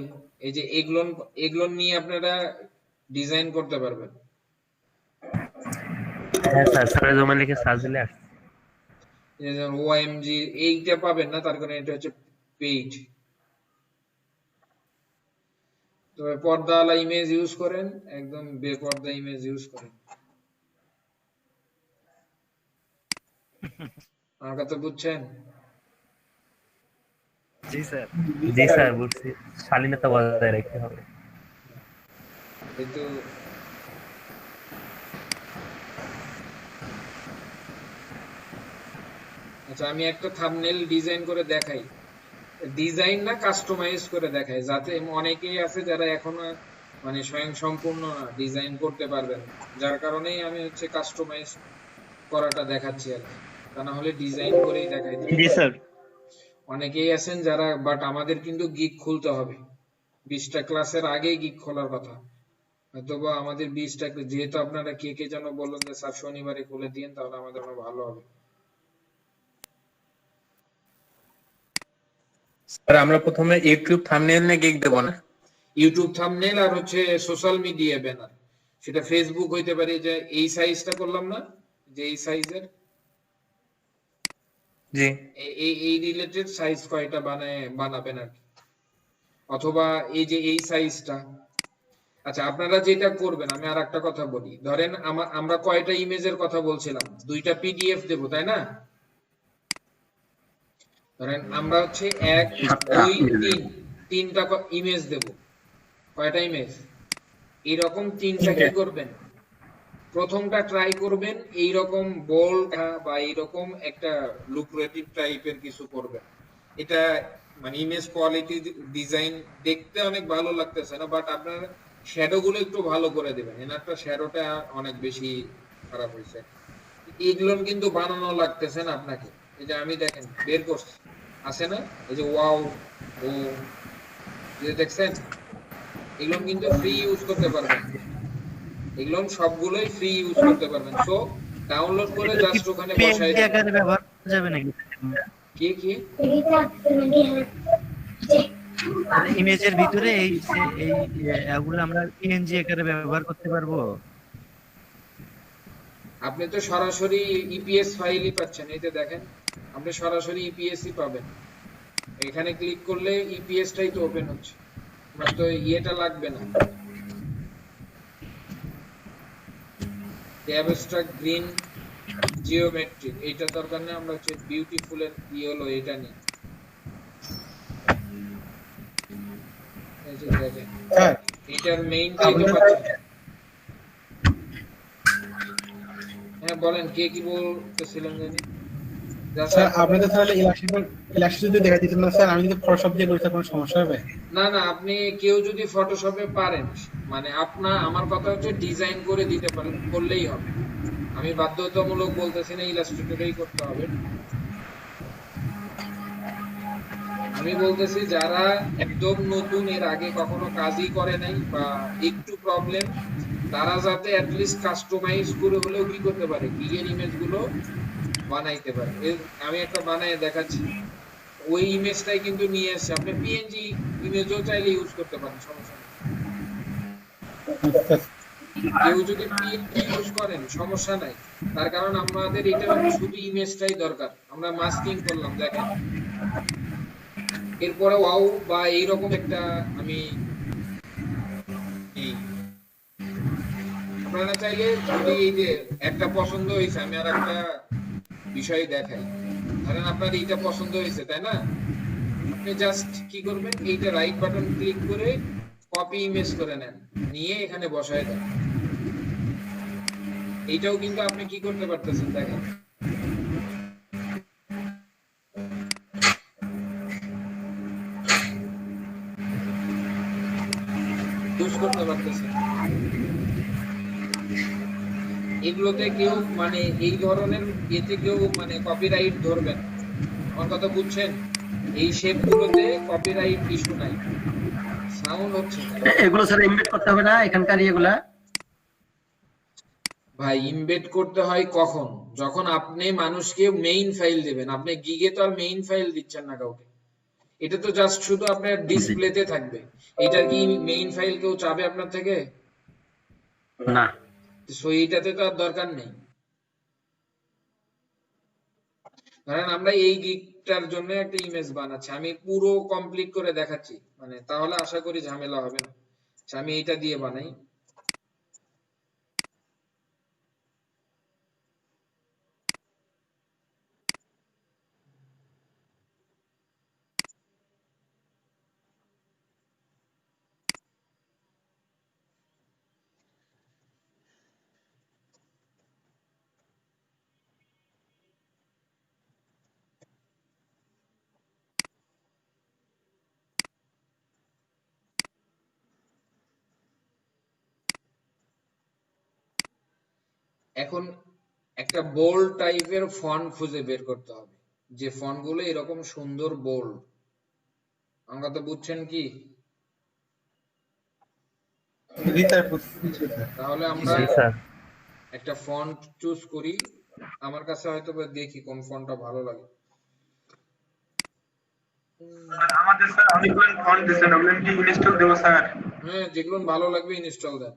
এই যে এগুলো নিয়ে আপনারা ডিজাইন করতে পারবেন। হ্যাঁ স্যার সারা জমা লিখে সার্চ দিলে আসবে। যেমন ওএমজি এইটা পাবেন না, তার কারণে এটা হচ্ছে পেইড। তবে পর্দাওয়ালা ইমেজ ইউজ করেন, একদম বেপর্দা ইমেজ ইউজ করেন। আমার কথা বুঝছেন? জি স্যার। জি স্যার বুঝছি, শালীনতা বজায় রাখতে হবে। কিন্তু আচ্ছা আমি একটা থাম্বনেল ডিজাইন করে দেখাই, ডিজাইন না কাস্টমাইজ করে দেখাই, যাতে অনেকেই আছে যারা এখনো মানে স্বয়ং সম্পূর্ণ ডিজাইন করতে পারবেন, যার কারণেই আমি হচ্ছে কাস্টমাইজ করাটা দেখাচ্ছি আর কি। তা না হলে ডিজাইন করেই দেখাই দিই। জি স্যার। অনেকেই আছেন যারা, বাট আমাদের কিন্তু গিগ খুলতে হবে, 20টা ক্লাসের আগেই গিগ খোলার কথা। অথবা আমাদের 20টা, যেহেতু আপনারা কে কে যেন বললেন যে স্যার শনিবারে খুলে দিন, তাহলে আমাদের আরো ভালো হবে। স্যার আমরা প্রথমে ইউটিউব থাম্বনেল নিয়ে গিগ দেব না? ইউটিউব থাম্বনেল আর হচ্ছে সোশ্যাল মিডিয়া ব্যানার, সেটা ফেসবুক হইতে পারে, যে এই সাইজটা করলাম না, যে এই সাইজের, জি এই রিলেটেড সাইজ কয়টা বানাবেন আর কি। অথবা এই যে এই সাইজটা। আচ্ছা আপনারা যেটা করবেন, আমি আর একটা কথা বলি, ধরেন আমরা কয়টা ইমেজের কথা বলছিলাম, 2টা পিডিএফ দেব তাই না? ধরেন আমরা হচ্ছে 1 2 3টা ইমেজ দেব। কয়টা ইমেজ? এরকম 3টা কি করবেন, প্রথমটা ট্রাই করবেন এইরকম বোল্ড বা এইরকম একটা লুক্রেটিভ টাইপের কিছু করবেন। এটা মানে ইমেজ কোয়ালিটি ডিজাইন দেখতে অনেক ভালো লাগতেছে না, বাট আপনার শ্যাডো গুলো একটু ভালো করে দিবেন। এনারটা শ্যাডোটা অনেক বেশি খারাপ হয়েছে, এগুলো কিন্তু বানানো লাগতেছে না আপনাকে। এই যে আমি দেখেন বের করছি, আছে না এই যে ওয়াও, ও যে দেখছেন, এগুলো কিন্তু ফ্রি ইউজ করতে পারবেন, এগুলো সবগুলোই ফ্রি ইউজ করতে পারবেন। সো ডাউনলোড করে জাস্ট ওখানে বসাই দিন। আকারে ব্যবহার করা যাবে নাকি? কি কি ইমেজের ভিতরে এই এগুলো আমরা পিএনজি আকারে ব্যবহার করতে পারবো? আপনি তো সরাসরি ইপিএস ফাইলই পাচ্ছেন, এই যে দেখেন আপনি সরাসরি ইপিএসই পাবেন। এখানে ক্লিক করলে ইপিএসটাই তো ওপেন হচ্ছে, আমার তো ইয়েটা লাগবে না। অ্যাবস্ট্রাক্ট গ্রিন জিওমেট্রিক এইটা দরকার নেই, আমরা হচ্ছে বিউটিফুল এর হলো এটা নিয়ে। এই যে দেখেন এটার মেইনটাই তো পাচ্ছেন। হ্যাঁ বলেন, কে কি বলতেছিলেন জানি? স্যার আপনি তো তাহলে ইলাস্ট্রেটর যদি দেখা দিতেন না স্যার, আমি যদি ফটোশপ দিয়ে করতে কোনো সমস্যা হবে? না না, আপনি কেউ যদি ফটোশপে পারেন, মানে আমার কথা হচ্ছে ডিজাইন করে দিতে পারেন, করলেই হবে। আমি বাধ্যতামূলক বলতেছি না ইলাস্ট্রেটরেই করতে হবে। আমি বলতেছি যারা একদম নতুন, এর আগে কখনো কাজই করে নাই বা একটু প্রবলেম, তারা যাতে অ্যাটলিস্ট কাস্টমাইজ করে হলেও কি করতে পারে, গিগের ইমেজগুলো বানাইতে পারে। আমি একটা বানায় দেখাচ্ছি, ওই ইমেজটাই কিন্তু নিয়ে আসছে, আপনি পিএনজি ইমেজও চাইলে ইউজ করতে পারেন, সমস্যা নেই। কেউ যদি পিএনজি ইউজ করেন সমস্যা নাই, তার কারণ আমাদের এটা শুধু ইমেজটাই দরকার। আমরা মাস্কিং করলাম দেখেন, এরপরে ওয়াও বা এইরকম একটা আমি আপনারা চাইলে যদি এই যে একটা পছন্দ হয়েছে, আমি আর একটা বিষয় দেখাই। ধরেন আপনার এইটা পছন্দ হয়েছে তাই না, আপনি জাস্ট কি করবেন, এইটা রাইট বাটন ক্লিক করে কপি ইমেজ করে নেন, নিয়ে এখানে বসায় দেন। এইটাও কিন্তু আপনি কি করতে পারতেছেন দেখেন, ইউজ করতে পারতেছেন। এগুলোতে কেউ মানে এই ধরনের এতে কেউ মানে কপিরাইট ধরবেন, আমার কথা বুঝছেন? এই শেপ গুলোতে কপিরাইট ইস্যু নাই, সাউন্ড হচ্ছে এগুলো স্যার এমবেড করতে হবে না এখানকার এগুলা? ভাই ইমবেড করতে হয় কখন, যখন আপনি মানুষকে মেইন ফাইল দিবেন। আপনি গিগে তো আর মেইন ফাইল দিচ্ছেন না কাউকে, এটা তো জাস্ট শুধু আপনার ডিসপ্লেতে থাকবে। এটা কি মেইন ফাইল কেউ চাবে আপনার থেকে? না। সো এইটাতে তো আর দরকার নেই। ধরেন আমরা এই গিগটার জন্য একটা ইমেজ বানাচ্ছি, আমি পুরো কমপ্লিট করে দেখাচ্ছি, মানে তাহলে আশা করি ঝামেলা হবে না। আমি এইটা দিয়ে বানাই, এখন একটা বোল্ড টাইপের ফন্ট খুঁজে বের করতে হবে, যে ফন্ট গুলো এরকম সুন্দর বোল্ড। আমার কথা বুঝছেন কি? তাহলে আমরা একটা ফন্ট চুজ করি, আমার কাছে হয়তো দেখি কোন ফন্টটা ভালো লাগে। আমাদের স্যার অনেকগুলো ফন্ট দিয়েছেন, আমরা কি ইনস্টল দেব স্যার? হ্যাঁ, যেগুলো ভালো লাগবে ইনস্টল দেন।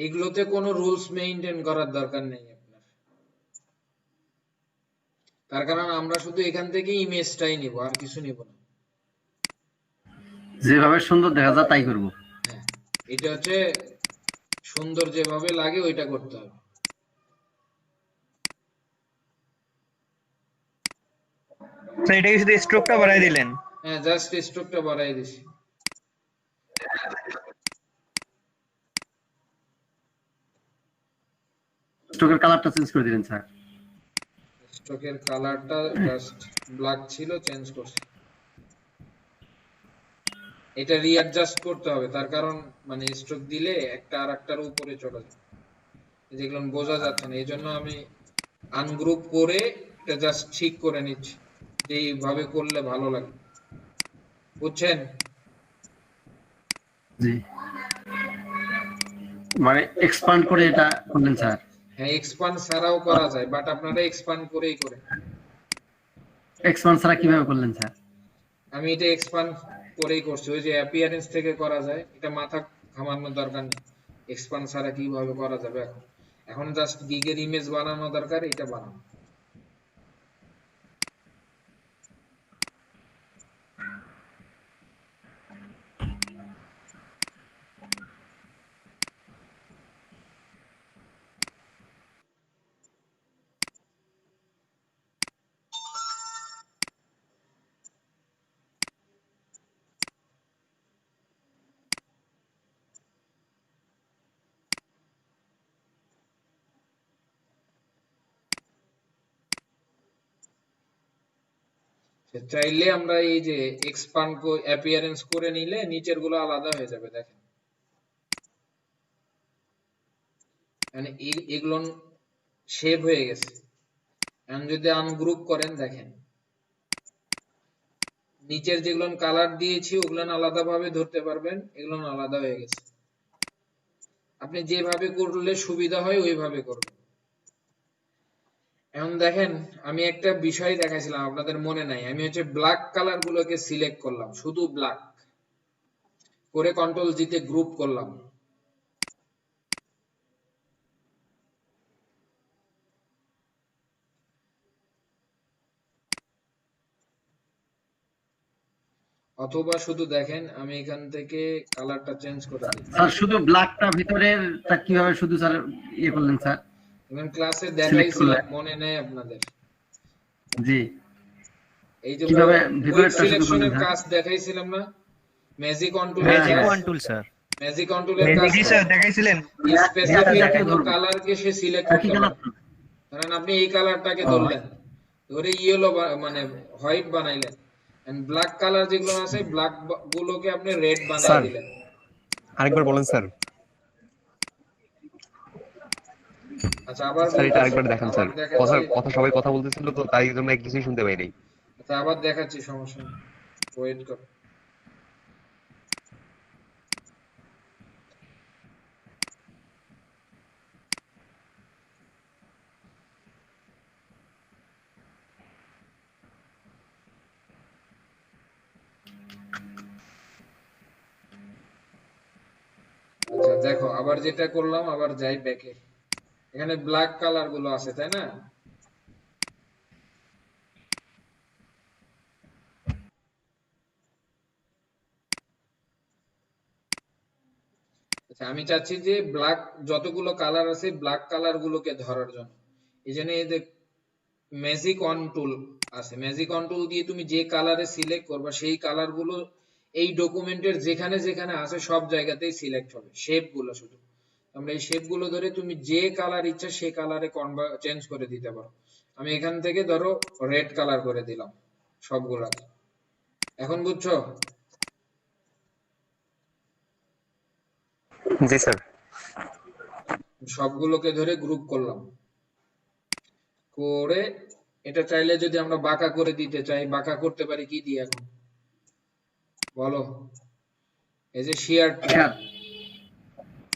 এগুলোতে কোনো রুলস মেইনটেইন করার দরকার নেই আপনার, তার কারণ আমরা শুধু এখান থেকে ইমেজটাই নিব, আর কিছু নিব না। যেভাবে সুন্দর দেখা যায় তাই করব। হ্যাঁ, এটা হচ্ছে সুন্দর যেভাবে লাগে ওইটা করতে হবে। তো এটা কি শুধু স্ট্রোকটা বাড়াই দিলেন? হ্যাঁ, জাস্ট স্ট্রোকটা বাড়াই দিছি। স্ট্রোকের কালারটা চেঞ্জ করে দিলেন স্যার। স্ট্রোকের কালারটা জাস্ট ব্ল্যাক ছিল, চেঞ্জ করছি। এটা রিঅ্যাডজাস্ট করতে হবে, তার কারণ মানে স্ট্রোক দিলে একটা আরেকটার উপরে চলে যায়, যেগুলো বোঝা যাচ্ছে না। এই জন্য আমি আনগ্রুপ করে এটা জাস্ট ঠিক করে নিচ্ছি, যে এইভাবে করলে ভালো লাগে, বুঝছেন? জি, মানে এক্সপান্ড করে এটা করলেন স্যার। হ্যাঁ, এক্সপান্ড ছাড়াও করা যায়, বাট আপনারা এক্সপান্ড করেই করেন। এক্সপান্ড ছাড়া কিভাবে করলেন স্যার? আমি এটা এক্সপান্ড করেই করছি, ওই যে অ্যাপিয়ারেন্স থেকে করা যায়, এটা মাথা ঘামানোর দরকার নেই। এক্সপান্ড ছাড়া কিভাবে করা যাবে এখন, এখন জাস্ট গিগের ইমেজ বানানো দরকার, এটা বানানো। চাইলে আমরা এই যে এক্সপান্ড অ্যাপিয়ারেন্স করে নিলে নিচের গুলো আলাদা হয়ে যাবে, দেখেন। মানে এগুলো শেপ হয়ে গেছে। এখন যদি আনগ্রুপ করেন, দেখেন নিচের যেগুলো কালার দিয়েছি ওগুলো আলাদা ভাবে ধরতে পারবেন, এগুলো আলাদা হয়ে গেছে। আপনি যেভাবে করলে সুবিধা হয় ওইভাবে করবেন। এখন দেখেন, আমি একটা বিষয় দেখাইছিলাম, আপনাদের মনে নাই, আমি হচ্ছে ব্ল্যাক কালার গুলোকে সিলেক্ট করলাম, শুধু ব্ল্যাক করে কন্ট্রোল জি তে গ্রুপ করলাম। অথবা শুধু দেখেন, আমি এখান থেকে কালারটা চেঞ্জ করে দিই। স্যার শুধু ব্ল্যাকটা ভিতরের তা কিভাবে শুধু স্যার ইয়ে করলেন স্যার? এবং ক্লাসে দেখাইছিলাম, মনে নেই আপনাদের? জি, এই যে কিভাবে কুইক ভিতরেরটা শুধু সিলেকশনের করলেন কাজ দেখাইছিলাম না, ম্যাজিক কন্ট্রোল, ম্যাজিক ওয়ান টুল স্যার। ম্যাজিক কন্ট্রোলের কাজ ম্যাজিক স্যার দেখাইছিলেন? স্পেসিফিক কালারকে সে সিলেক্ট করতে পারে। কারণ আপনি এই কালারটাকে ধরলেন, ধরে ইয়েলো মানে হোয়াইট বানাইলেন, এন্ড ব্ল্যাক কালার যেগুলো আছে ব্ল্যাক গুলোকে আপনি রেড বানাই দিলেন। আরেকবার বলেন স্যার। আচ্ছা, আবার স্যার এটা আরেকবার দেখান স্যার। কথা কথা সবাই কথা বলতেছিল তো তাই জন্য কিছুই শুনতে পাই নাই। আচ্ছা, আবার দেখাচ্ছি, সমস্যা নেই, ওয়েট কর। আচ্ছা দেখো, আবার যেটা করলাম, আবার যাই ব্যাকে। এখানে ব্ল্যাক কালার গুলো আছে, তাই না? আচ্ছা, আমি চাচ্ছি যে ব্ল্যাক যতগুলো কালার আছে ব্ল্যাক কালার গুলোকে ধরার জন্য এই জন্য এই যে ম্যাজিক অন টুল আছে, ম্যাজিক অন টুল দিয়ে তুমি যে কালারে সিলেক্ট করবা সেই কালার গুলো এই ডকুমেন্টের যেখানে যেখানে আছে সব জায়গাতেই সিলেক্ট হবে, শেপ গুলো শুধু। আমরা এই শেপ গুলো ধরে তুমি যে কালার ইচ্ছা সেই কালারে চেঞ্জ করে দিতে পারো। আমি এখান থেকে ধরো রেড কালার করে দিলাম সবগুলা। এখন বুঝছো? জি স্যার। সবগুলোকে ধরে গ্রুপ করলাম, করে এটা চাইলে যদি আমরা বাঁকা করে দিতে চাই, বাঁকা করতে পারি কি দিয়ে এখন বলো? এই যে শেয়ার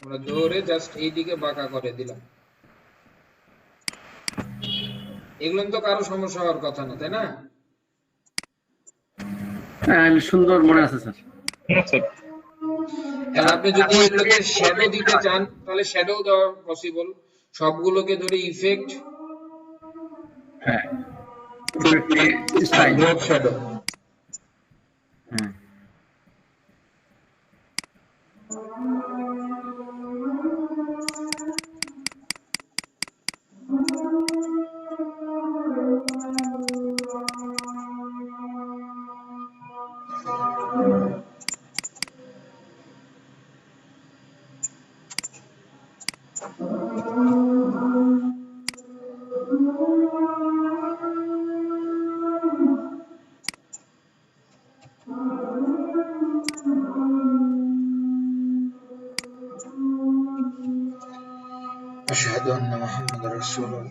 আমরা ধরে জাস্ট এইদিকে বাঁকা করে দিলাম। এগুলো তো কারো সমস্যা হওয়ার কথা না, তাই না? সুন্দর মনে আছে স্যার। আপনি যদি এগুলোকে শ্যাডো দিতে চান তাহলে শ্যাডো দেওয়া পসিবল। সবগুলোকে ধরে ইফেক্ট, হ্যাঁ, ড্রপ শ্যাডো। محمد رسول الله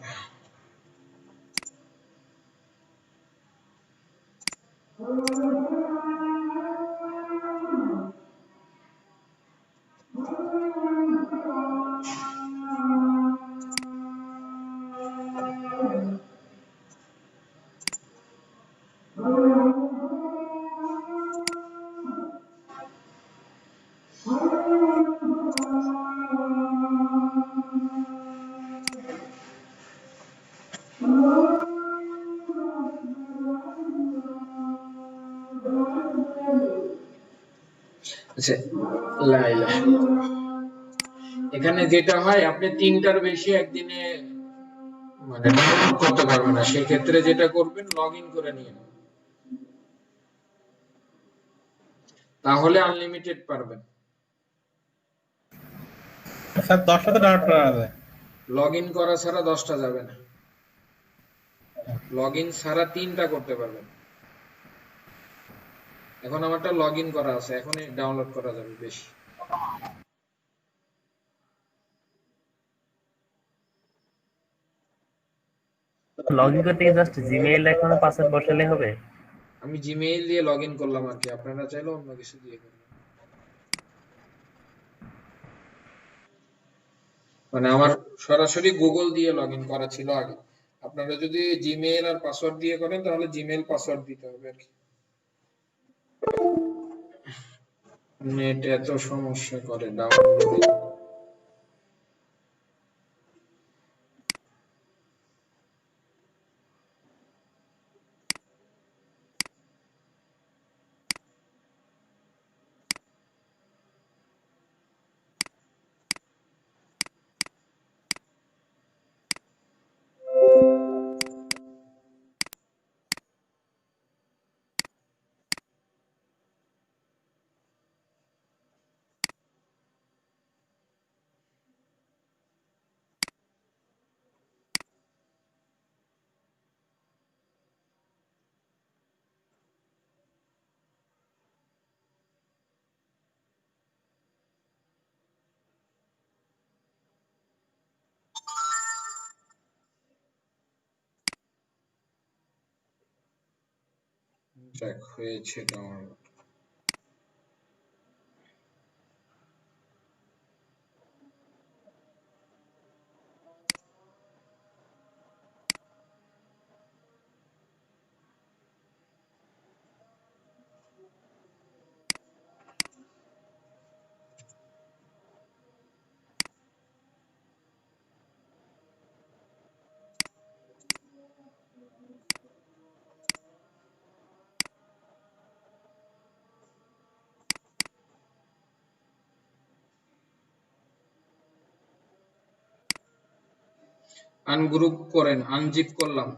আচ্ছা লা ইলাহা ইল্লাল্লাহ। এখানে যেটা হয় আপনি তিনটার বেশি একদিনে মানে ডাউনলোড করতে পারবেন না, সেক্ষেত্রে যেটা করবেন লগ ইন করে নিয়ে নেবেন, তাহলে আনলিমিটেড পারবেন। স্যার 10টা তো ডাউনলোড করা যাবে। লগ ইন করা ছাড়া 10টা যাবে না, লগ ইন ছাড়া 3টা করতে পারবেন। এখন আমারটা লগ ইন করা আছে, এখনই ডাউনলোড করা যাবে বেশি। লগ ইন করতে গিয়ে জাস্ট জিমেইল অ্যাকাউন্ট পাসওয়ার্ড বসালে হবে? আমি জিমেইল দিয়ে লগ ইন করলাম আর কি, আপনারা চাইলে অন্য কিছু দিয়ে করবেন। মানে আমার সরাসরি গুগল দিয়ে লগ ইন করা ছিল আগে, আপনারা যদি জিমেইল আর পাসওয়ার্ড দিয়ে করেন তাহলে জিমেইল পাসওয়ার্ড দিতে হবে আর কি। নেট এত সমস্যা করে ডাউনলোড। দেখ হয়েছে ডাউনলোড। আনগ্রুপ করেন, আনজিপ করলাম,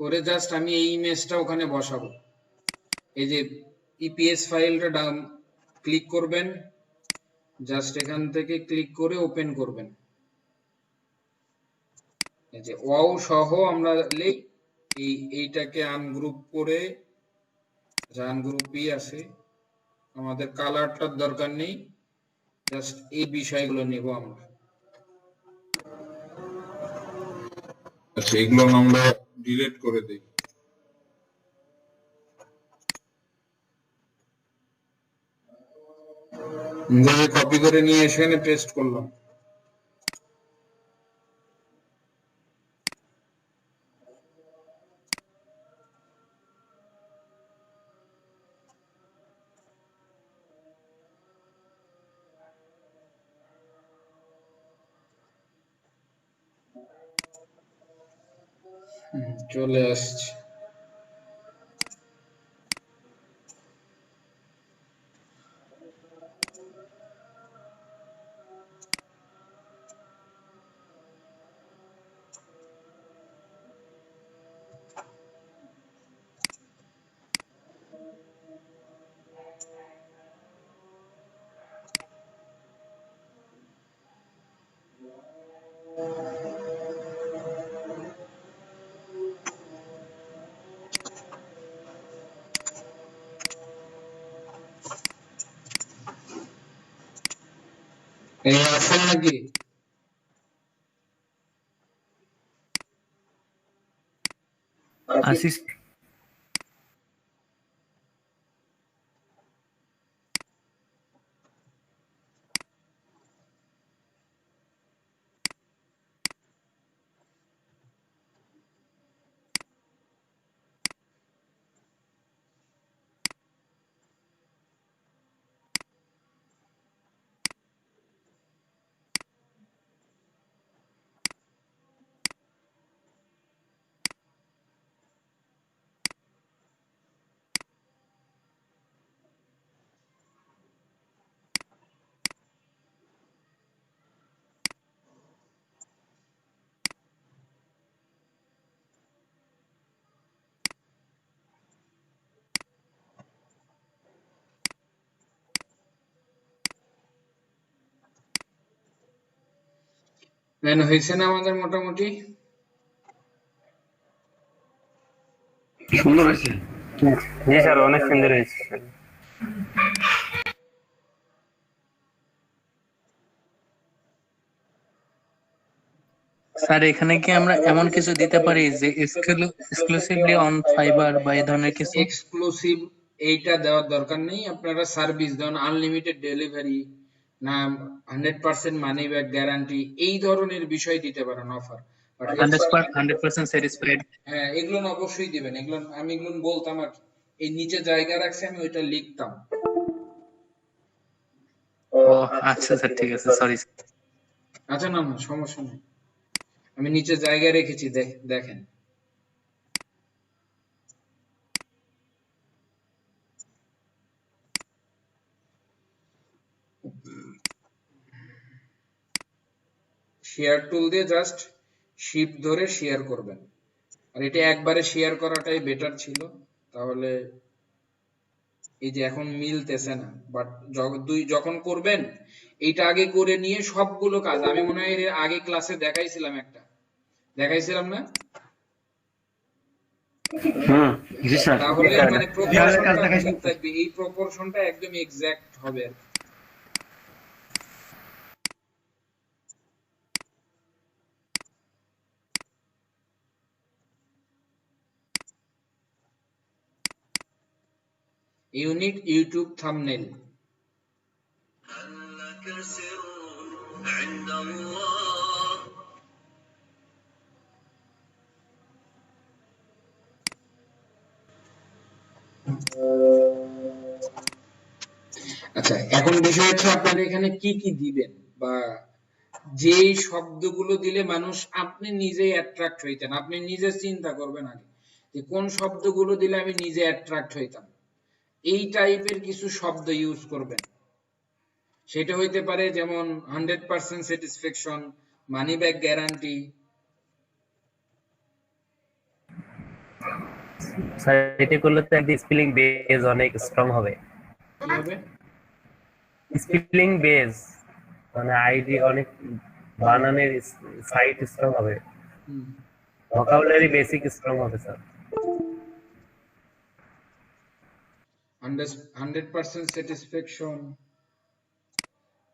করে জাস্ট আমি এই ইমেজটা ওখানে বসাবো। এই যে ইপিএস ফাইলটা ক্লিক করবেন, জাস্ট এখান থেকে ক্লিক করে ওপেন করবেন। এই যে ওয়াও সহ আমরা এইটাকে আনগ্রুপ করে, আনগ্রুপই আছে, আমাদের কালারটার দরকার নেই, জাস্ট এই বিষয়গুলো নেব আমরা। আচ্ছা এগুলো আমরা ডিলিট করে দেই। কপি করে নিয়ে এখানে পেস্ট করলাম। চলে আসছে। এই আছেন নাকি? আসিস প্ল্যান হয়েছে না আমাদের মোটামুটি? সুন্দর হয়েছে। জি স্যার, অনেক সুন্দর হয়েছে। স্যার এখানে কি আমরা এমন কিছু দিতে পারি যে এক্সক্লুসিভলি অন ফাইবার বা এই ধরনের কিছু? এক্সক্লুসিভ এইটা দেওয়ার দরকার নেই, আপনারা সার্ভিস দেন, আনলিমিটেড ডেলিভারি না 100% মানি ব্যাক গ্যারান্টি, এই ধরনের বিষয় দিতে পারেন অফার। 100% স্যাটিসফাইড। হ্যাঁ, এগুলো না অবশ্যই দিবেন, এগুলো আমি এগুলো বলতাম আর কি। এই নিচে জায়গা রাখছি আমি ওইটা লিখতাম। ও আচ্ছা স্যার, ঠিক আছে, সরি। আচ্ছা, না না সমস্যা নেই, আমি নিচে জায়গা রেখেছি, দেখেন। শেয়ার টুল দিয়ে জাস্ট শিফট ধরে শেয়ার করবেন, আর এটা একবারে শেয়ার করাটাই বেটার ছিল, তাহলে এই যে এখন মিলতেছে না। বাট যখন করবেন এইটা আগে করে নিয়ে সবগুলো কাজ, আমি মনে হয় এর আগে ক্লাসে দেখাইছিলাম না? জি স্যার। তাহলে মানে প্রপোর্শনটা ঠিক থাকবে, এই প্রপোর্শনটা একদম এক্সাক্ট হবে। Unique YouTube thumbnail. আচ্ছা, এখন বিষয় হচ্ছে আপনারা এখানে কি কি দিবেন, বা যেই শব্দগুলো দিলে মানুষ, আপনি নিজেই অ্যাট্রাক্ট হইতেন, আপনি নিজে চিন্তা করবেন আগে যে কোন শব্দগুলো দিলে আমি নিজে অ্যাট্রাক্ট হইতাম, এই টাইপের কিছু শব্দ ইউজ করবেন। সেটা হইতে পারে যেমন 100% satisfaction, money back guarantee. Sir এটা করলে তো একদম স্পেলিং বেজ অনেক স্ট্রং হবে। কি হবে? স্পেলিং বেজ মানে আইডি অনেক বানানের সাইট স্ট্রং হবে, ভোকাবুলারি বেসিক স্ট্রং হবে স্যার। 100% স্যাটিসফ্যাকশন,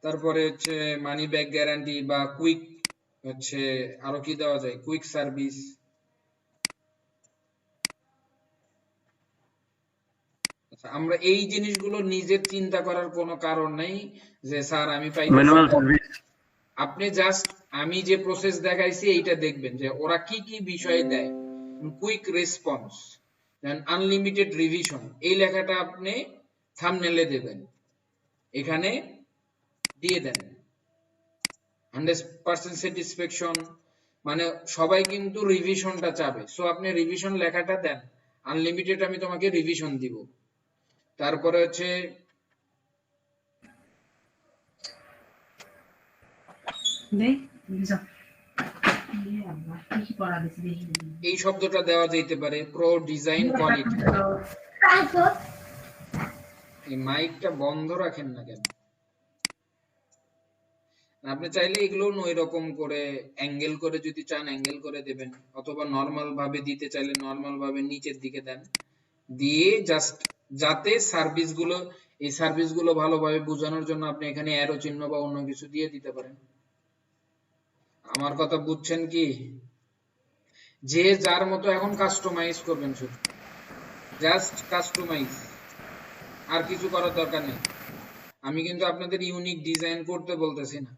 তারপরে হচ্ছে মানি ব্যাক গ্যারান্টি বা কুইক, হচ্ছে আরো কি দেওয়া যায়, কুইক সার্ভিস। আমরা এই জিনিসগুলো নিজের চিন্তা করার কোনো কারণ নেই যে স্যার আমি ম্যানুয়াল সার্ভিস। আপনি জাস্ট আমি যে প্রসেস দেখাইছি এইটা দেখবেন যে ওরা কি কি বিষয়ে দেয়। কুইক রেসপন্স, দেন আনলিমিটেড রিভিশন, এই লেখাটা আপনি থাম্বনেলে দেবেন, এখানে দিয়ে দেন। 100% স্যাটিসফ্যাকশন মানে সবাই কিন্তু রিভিশনটা চাবে, সো আপনি রিভিশন লেখাটা দেন, আনলিমিটেড আমি তোমাকে রিভিশন দিব। তারপরে হচ্ছে এই শব্দটা দেওয়া যেতে পারে, প্রো ডিজাইন কোয়ালিটি। এই মাইকটা বন্ধ রাখেন না কেন? আপনি চাইলে এগুলো ওই রকম করে অ্যাঙ্গেল করে, যদি চান অ্যাঙ্গেল করে দেবেন, অথবা নরমাল ভাবে দিতে চাইলে নরমাল ভাবে নিচের দিকে দেন, দিয়ে জাস্ট যাতে সার্ভিসগুলো, এই সার্ভিসগুলো ভালোভাবে বোঝানোর জন্য আপনি এখানে অ্যারো চিহ্ন বা অন্য কিছু দিয়ে দিতে পারেন। আমার কথা বুঝছেন কি? যে যার মতো এখন কাস্টমাইজ করবেন, শুধু জাস্ট কাস্টমাইজ, আর কিছু করার দরকার নেই। আমি কিন্তু আপনাদের ইউনিক ডিজাইন করতে বলতেছি না।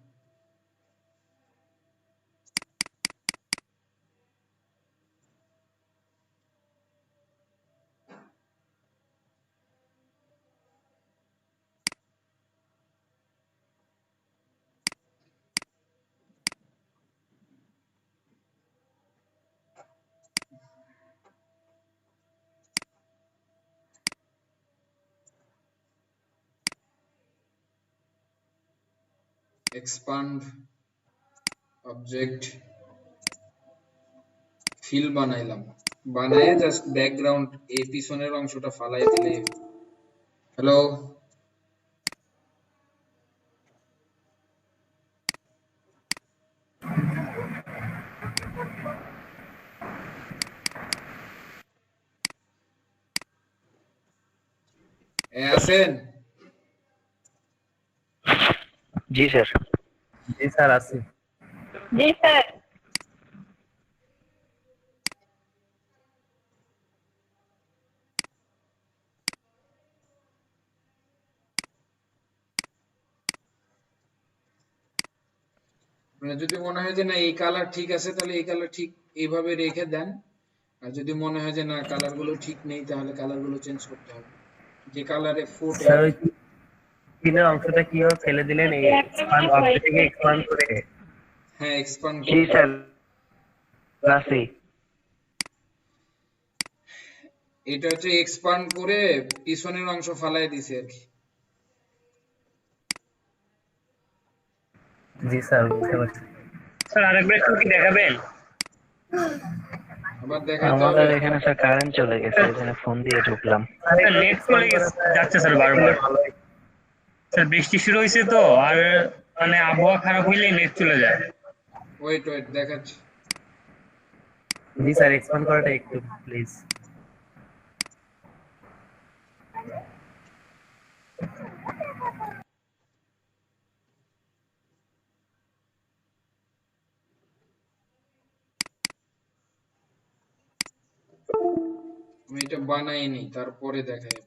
এক্সপান্ড অবজেক্ট ফিল বানাইলাম, বানায় জাস্ট ব্যাকগ্রাউন্ড এই পিছনের অংশটা ফালাই দিলে। হ্যালো, আছেন? জি স্যার। জি স্যার আছি। জি স্যার। মানে যদি মনে হয় যে না এই কালার ঠিক আছে, তাহলে এই কালার ঠিক এইভাবে রেখে দেন। আর যদি মনে হয় যে না কালার গুলো ঠিক নেই, তাহলে কালার গুলো চেঞ্জ করতে হবে। যে কালারে ফুটে স্যার ওই তিনের অংশটা কিভাবে ফেলে দিলেন এই এক্সপান্ড অবজেক্টকে এক্সপান্ড করে? হ্যাঁ, এক্সপান্ড জি স্যার রাসি। এটা হচ্ছে এক্সপান্ড করে পিছনের অংশ ফালাই দিছে আর কি। জি স্যার বুঝতে পারছি। স্যার আরেকবার একটু কি দেখাবেন? আবার দেখাইতে আমাদের হবে। এখানে স্যার কারেন্ট চলে গেছে, এখানে ফোন দিয়ে ঢুকলাম। স্যার নেট চলে যাচ্ছে স্যার বারবার। স্যার বৃষ্টি শুরু হয়েছে তো, আর মানে আবহাওয়া খারাপ হইলে নেট চলে যায়। ওয়েট ওয়েট দেখাচ্ছি। জি স্যার এক্সপান্ড করাটা একটু প্লিজ। আমি এটা বানাইনি, তারপরে দেখাই।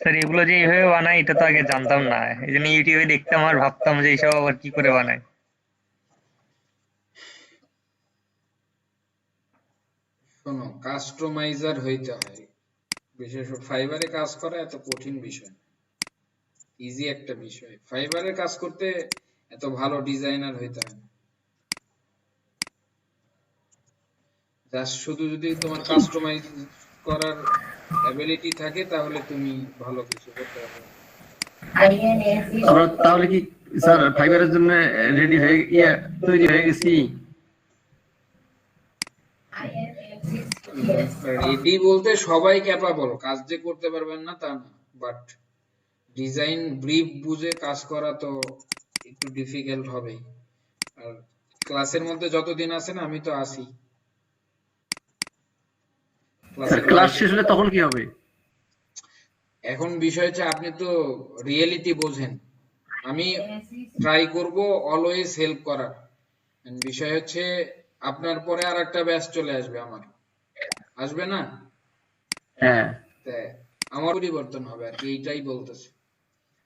স্যার এগুলো যে এইভাবে বানায় এটা তো আগে জানতাম না, এই জন্য ইউটিউবে দেখতাম আর ভাবতাম যে এইসব আবার কি করে বানায়। শোনো, কাস্টমাইজার হইতে হয়। বিশেষ ফাইবারে কাজ করা এত কঠিন বিষয়, ইজি একটা বিষয়। ফাইবারে কাজ করতে এত ভালো ডিজাইনার হইতে হয়। জাস্ট শুধু যদি তোমার কাস্টমাইজ করার অ্যাবিলিটি থাকে, তাহলে তুমি ভালো কিছু করতে পারবে। আমরা তাহলে কি স্যার ফাইবারের জন্য রেডি হয়ে তৈরি হয়ে গেছি? রেডি বলতে সবাই ক্যাপাবল, কাজ যে করতে পারবেন না তা না, বাট ডিজাইন ব্রিফ বুঝে কাজ করা তো একটু ডিফিকাল্ট হবেই। আর ক্লাসের মধ্যে যতদিন আছেন, আমি তো আছি। ক্লাস শেষ হলে তখন কি হবে? এখন বিষয় হচ্ছে আপনি তো রিয়েলিটি বোঝেন, আমি ট্রাই করব অলওয়েজ হেল্প করার। বিষয় হচ্ছে আপনার পরে আর একটা ব্যাচ চলে আসবে, আমার আসবে না? হ্যাঁ, আমার পরিবর্তন হবে আর কি, এইটাই বলতেছে।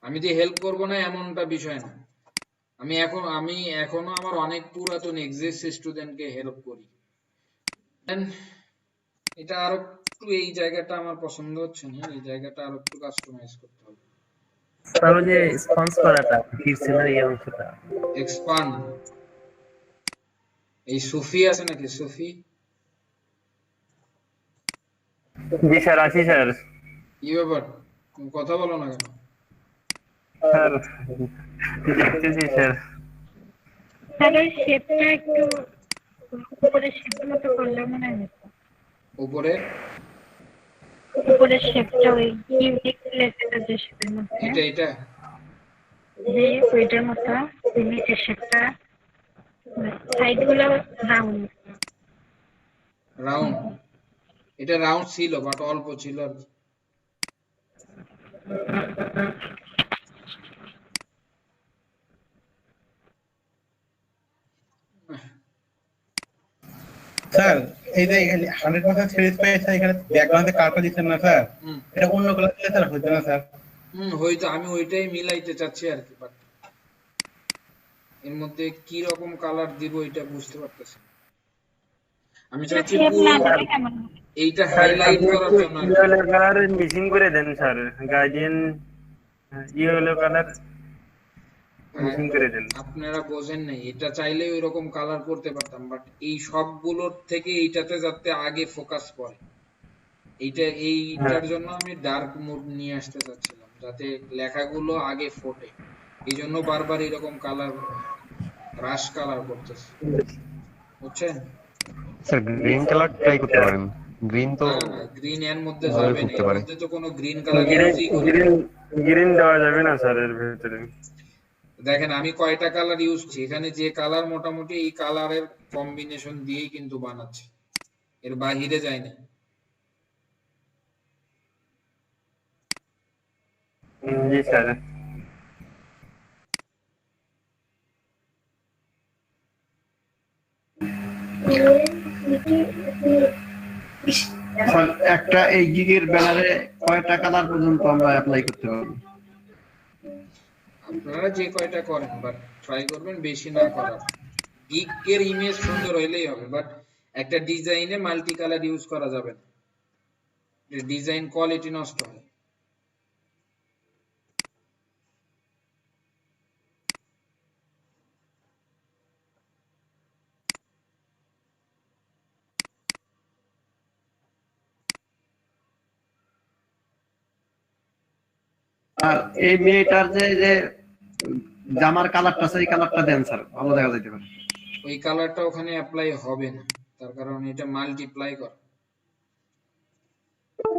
আমি যে হেল্প করব না এমনটা বিষয় না, আমি এখনো আমার অনেক পুরাতন এক্সিস স্টুডেন্টকে হেল্প করি। And এটা আরো একটু, এই জায়গাটা আমার পছন্দ হচ্ছে না, এই জায়গাটা আরো একটু কাস্টমাইজ করতে হবে। স্যার ওই যে স্পন্স করাটা ফিরছে না এই অংশটা। এক্সপান্ড, এই সুফি আছে নাকি? সুফি জি স্যার, আসি স্যার। কি ব্যাপার, তুমি কথা বলো না কেন? স্যার দেখতেছি স্যার। স্যার ওই শেপটা একটু উপরে শেপের মতো করলে মনে হয় হতো। উপরের শেপটা ওই ইউনিক লেটার যে শেপের মতো, এটা যে ওইটার মতো ওই নিচের শেপটা, সাইড গুলো রাউন্ড। রাউন্ড, এটা রাউন্ড ছিল বাট অল্প ছিল আর কি। স্যার এই যে 100% সিরিজ পেয়েছে, এখানে ব্যাকগ্রাউন্ডে কার্পটা দিচ্ছেন না স্যার, এটা অন্য কালার দিলে স্যার হইতো না স্যার? হয়তো আমি ওইটাই মিলাইতে চাচ্ছি আর কি, বাট এর মধ্যে কি রকম কালার দিব এটা বুঝতে পারতেছি না। আমি চাচ্ছি পুরো এইটা হাইলাইট করার জন্য ইয়েলো কালার মিসিং করে দেন sir, guardian yellow colour missing করে দেন। আপনারা বোঝেন নাই, এটা চাইলে ওই রকম কালার করতে পারতাম, বাট এই সবগুলোর থেকে এইটাতে যাতে আগে ফোকাস করে, এইটার জন্য আমি ডার্ক মোড নিয়ে আসতে চাচ্ছিলাম, যাতে লেখাগুলো আগে ফোটে। এই জন্য বারবার এরকম কালার, রাশ কালার করতেছে, বুঝছেন? স্যার গ্রিন কালার ট্রাই করতে পারেন, গ্রিন তো গ্রিন এর মধ্যে যাবে না, এর মধ্যে তো কোনো গ্রিন কালার গ্রিন দেওয়া যাবে না স্যার এর ভিতরে। দেখেন আমি কয়টা কালার ইউজ করছি এখানে, যে কালার মোটামুটি এই কালারের কম্বিনেশন দিয়েই কিন্তু বানাচ্ছি, এর বাহিরে যায় না। জি স্যার। একটা এই গিগের ব্যানারে কয়টা কালার পর্যন্ত আমরা অ্যাপ্লাই করতে পারবো? আপনারা যে কয়টা করেন, বাট ট্রাই করবেন বেশি না করার। গিগের ইমেজ সুন্দর হইলেই হবে, বাট একটা ডিজাইনে মাল্টি কালার ইউজ করা যাবে না, ডিজাইন কোয়ালিটি নষ্ট হয়। আর এই মেয়েটার যে জামার কালারটা, সেই কালারটা দেন স্যার, ভালো দেখা যাইতে পারে। ওই কালারটা ওখানে অ্যাপ্লাই হবে না, তার কারণ এটা মাল্টিপ্লাই করা,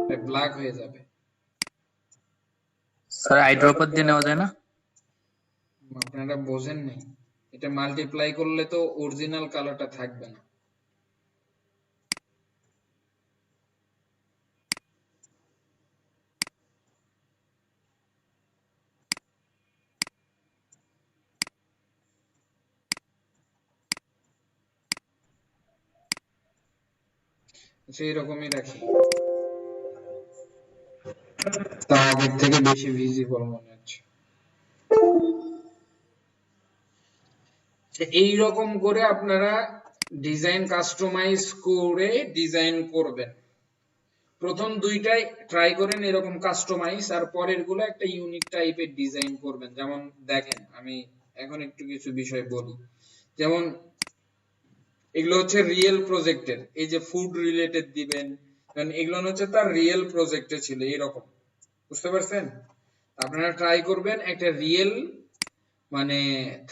এটা ব্ল্যাক হয়ে যাবে। স্যার আইড্রপার দিয়ে নেওয়া যায় না? আপনারা বোঝেন নাই, এটা মাল্টিপ্লাই করলে তো অরিজিনাল কালারটা থাকবে না। সেই রকমই রাখি, তা আগের থেকে বেশি ভিজিবল মনে হচ্ছে। এই রকম করে আপনারা ডিজাইন কাস্টমাইজ করে ডিজাইন করবেন। প্রথম দুইটাই ট্রাই করেন এরকম কাস্টমাইজ, আর পরের গুলো একটা ইউনিক টাইপের ডিজাইন করবেন। যেমন দেখেন আমি এখন একটু কিছু বিষয় বলি, যেমন এগুলো হচ্ছে রিয়েল প্রজেক্টের, এই যে ফুড রিলেটেড দিবেন, কারণ এগুলো হচ্ছে তার রিয়েল প্রজেক্টে ছিল এরকম, বুঝতে পারছেন? আপনারা ট্রাই করবেন একটা রিয়েল, মানে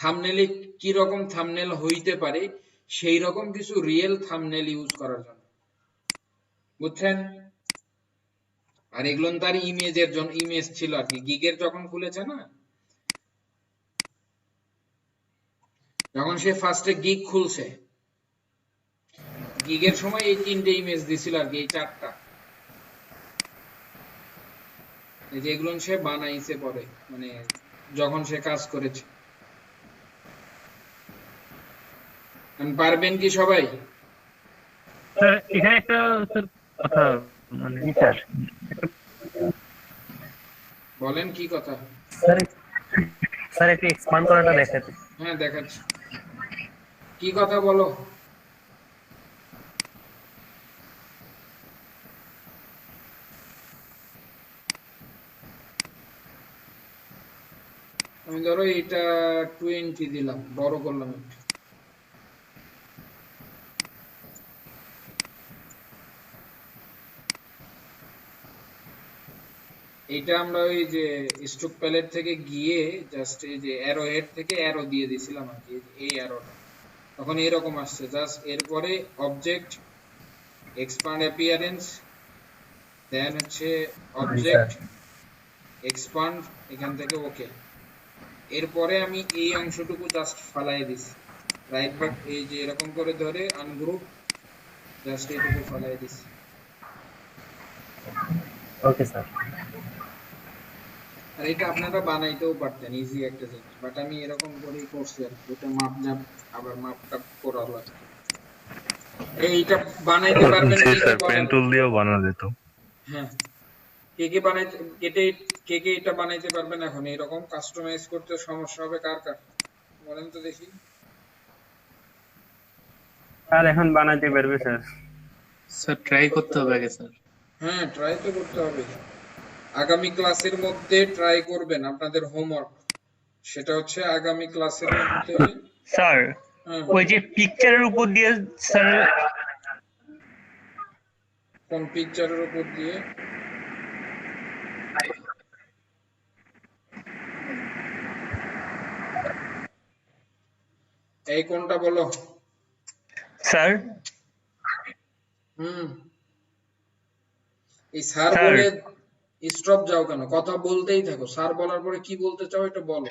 থাম্বনেলে কি রকম থাম্বনেল হইতে পারে সেই রকম কিছু রিয়েল থাম্বনেল ইউজ করার জন্য, বুঝছেন? আর এগুলো তার ইমেজের জন্য, ইমেজ ছিল আর কি। গিগের যখন খুলেছে না, যখন সে ফার্স্টে গিগ খুলছে, গিগের সময় এই তিনটে ইমেজ দিছিল আর কি, এই চারটা, এই যে এগুলো সে বানাইছে পরে, মানে যখন সে কাজ করেছে। পারবেন কি সবাই? স্যার এখানে একটা স্যার কথা, মানে স্যার বলেন কি কথা? স্যার স্যার একটু এক্সপান্ড করাটা দেখাতে। হ্যাঁ দেখাচ্ছি, কি কথা বলো। আমি ধরো এটা 20 দিলাম, বড় করলাম একটু। এটা আমরা ওই যে স্ট্রোক প্যালেট থেকে গিয়ে জাস্ট এই যে অ্যারো হেড থেকে অ্যারো দিয়ে দিয়েছিলাম আর কি, এই অ্যারোটা তখন এরকম আসছে। জাস্ট এরপরে অবজেক্ট এক্সপান্ড অ্যাপিয়ারেন্স, দেন হচ্ছে অবজেক্ট এক্সপান্ড, এখান থেকে ওকে। এরপরে আমি এই অংশটুকু জাস্ট ফালাই দিছি, রাইট বাট এই যে এরকম করে ধরে আনগ্রুপ জাস্ট এইটুকু ফালাই দিছি। Okay sir. আর এটা আপনারা বানাইতেও পারতেন, ইজি একটা জিনিস, বাট আমি এরকম করেই করছি আর কি, এটা মাপ জাপ আবার মাপটা করা লাগে। এইটা বানাইতে পারবেন জি কি স্যার, পেন টুল দিয়েও বানানো যেত। হ্যাঁ, কে বানাইতে এটা বানাইতে পারবেন এখন? এরকম কাস্টমাইজ করতে সমস্যা হবে কার কার বলেন তো দেখি। স্যার এখন বানাইতে পারবে স্যার? স্যার ট্রাই করতে হবে আগে স্যার। হ্যাঁ ট্রাই তো করতে হবে, আগামী ক্লাসের মধ্যে ট্রাই করবেন। আপনাদের হোমওয়ার্ক সেটা হচ্ছে আগামী ক্লাসের মধ্যে। স্যার ওই যে পিকচারের উপর দিয়ে স্যার, কোন পিকচারের উপর দিয়ে? এই কোনটা বলো স্যার? এই স্যার বলে স্টপ যাও কেন? কথা বলতেই থাকো, স্যার বলার পরে কি বলতে চাও এটা বলো।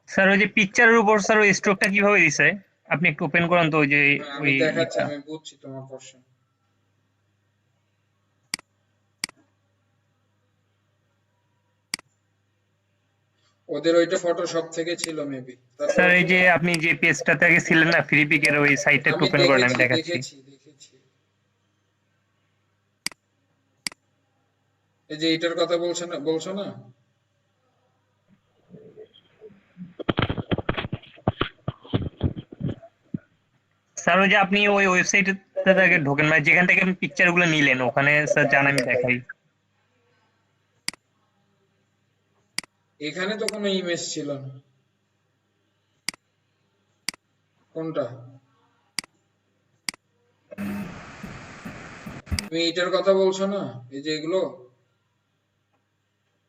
স্যার ওই যে পিকচারের উপর স্যার ওই স্ট্রোকটা কিভাবে দিছে আপনি একটু ওপেন করুন তো। ওই যে আমি দেখাচ্ছি, আমি বুঝছি তোমার প্রশ্ন। ওদের ওইটা ফটোশপ থেকে ছিল মেবি। স্যার এই যে আপনি যে পেজটাতে আগে ছিলেন না ফ্রি পিকের, ওই সাইটটা একটু ওপেন করেন, আমি দেখাচ্ছি। এই যে এটার কথা বলছো না? স্যার ওই যে আপনি ওই ওয়েবসাইটে আগে ঢোকেন, মানে যেখান থেকে আপনি পিকচার গুলো নিলেন ওখানে স্যার জান, আমি দেখাই। এখানে তো কোনো ইমেজ ছিল না। কোনটা? তুমি এটার কথা বলছো না? এই যে এগুলো,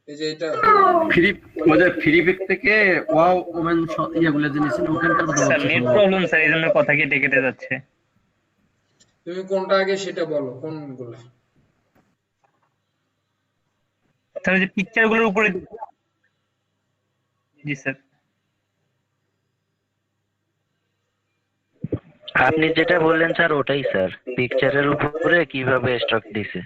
এই যে এটা ফ্রি পিক থেকে ওয়াও ওমেন ইয়েগুলো জিনিস ওখানকার কথা স্যার বলছি। নেট প্রবলেম স্যার, এই জন্য কথা কেটে কেটে যাচ্ছে। তুমি কোনটা আগে সেটা বলো, কোনগুলো? স্যার ওই যে পিকচার গুলোর উপরে। জি স্যার। আপনি যেটা বললেন স্যার ওটাই স্যার, পিকচারের উপরে কিভাবে স্টক দিছে।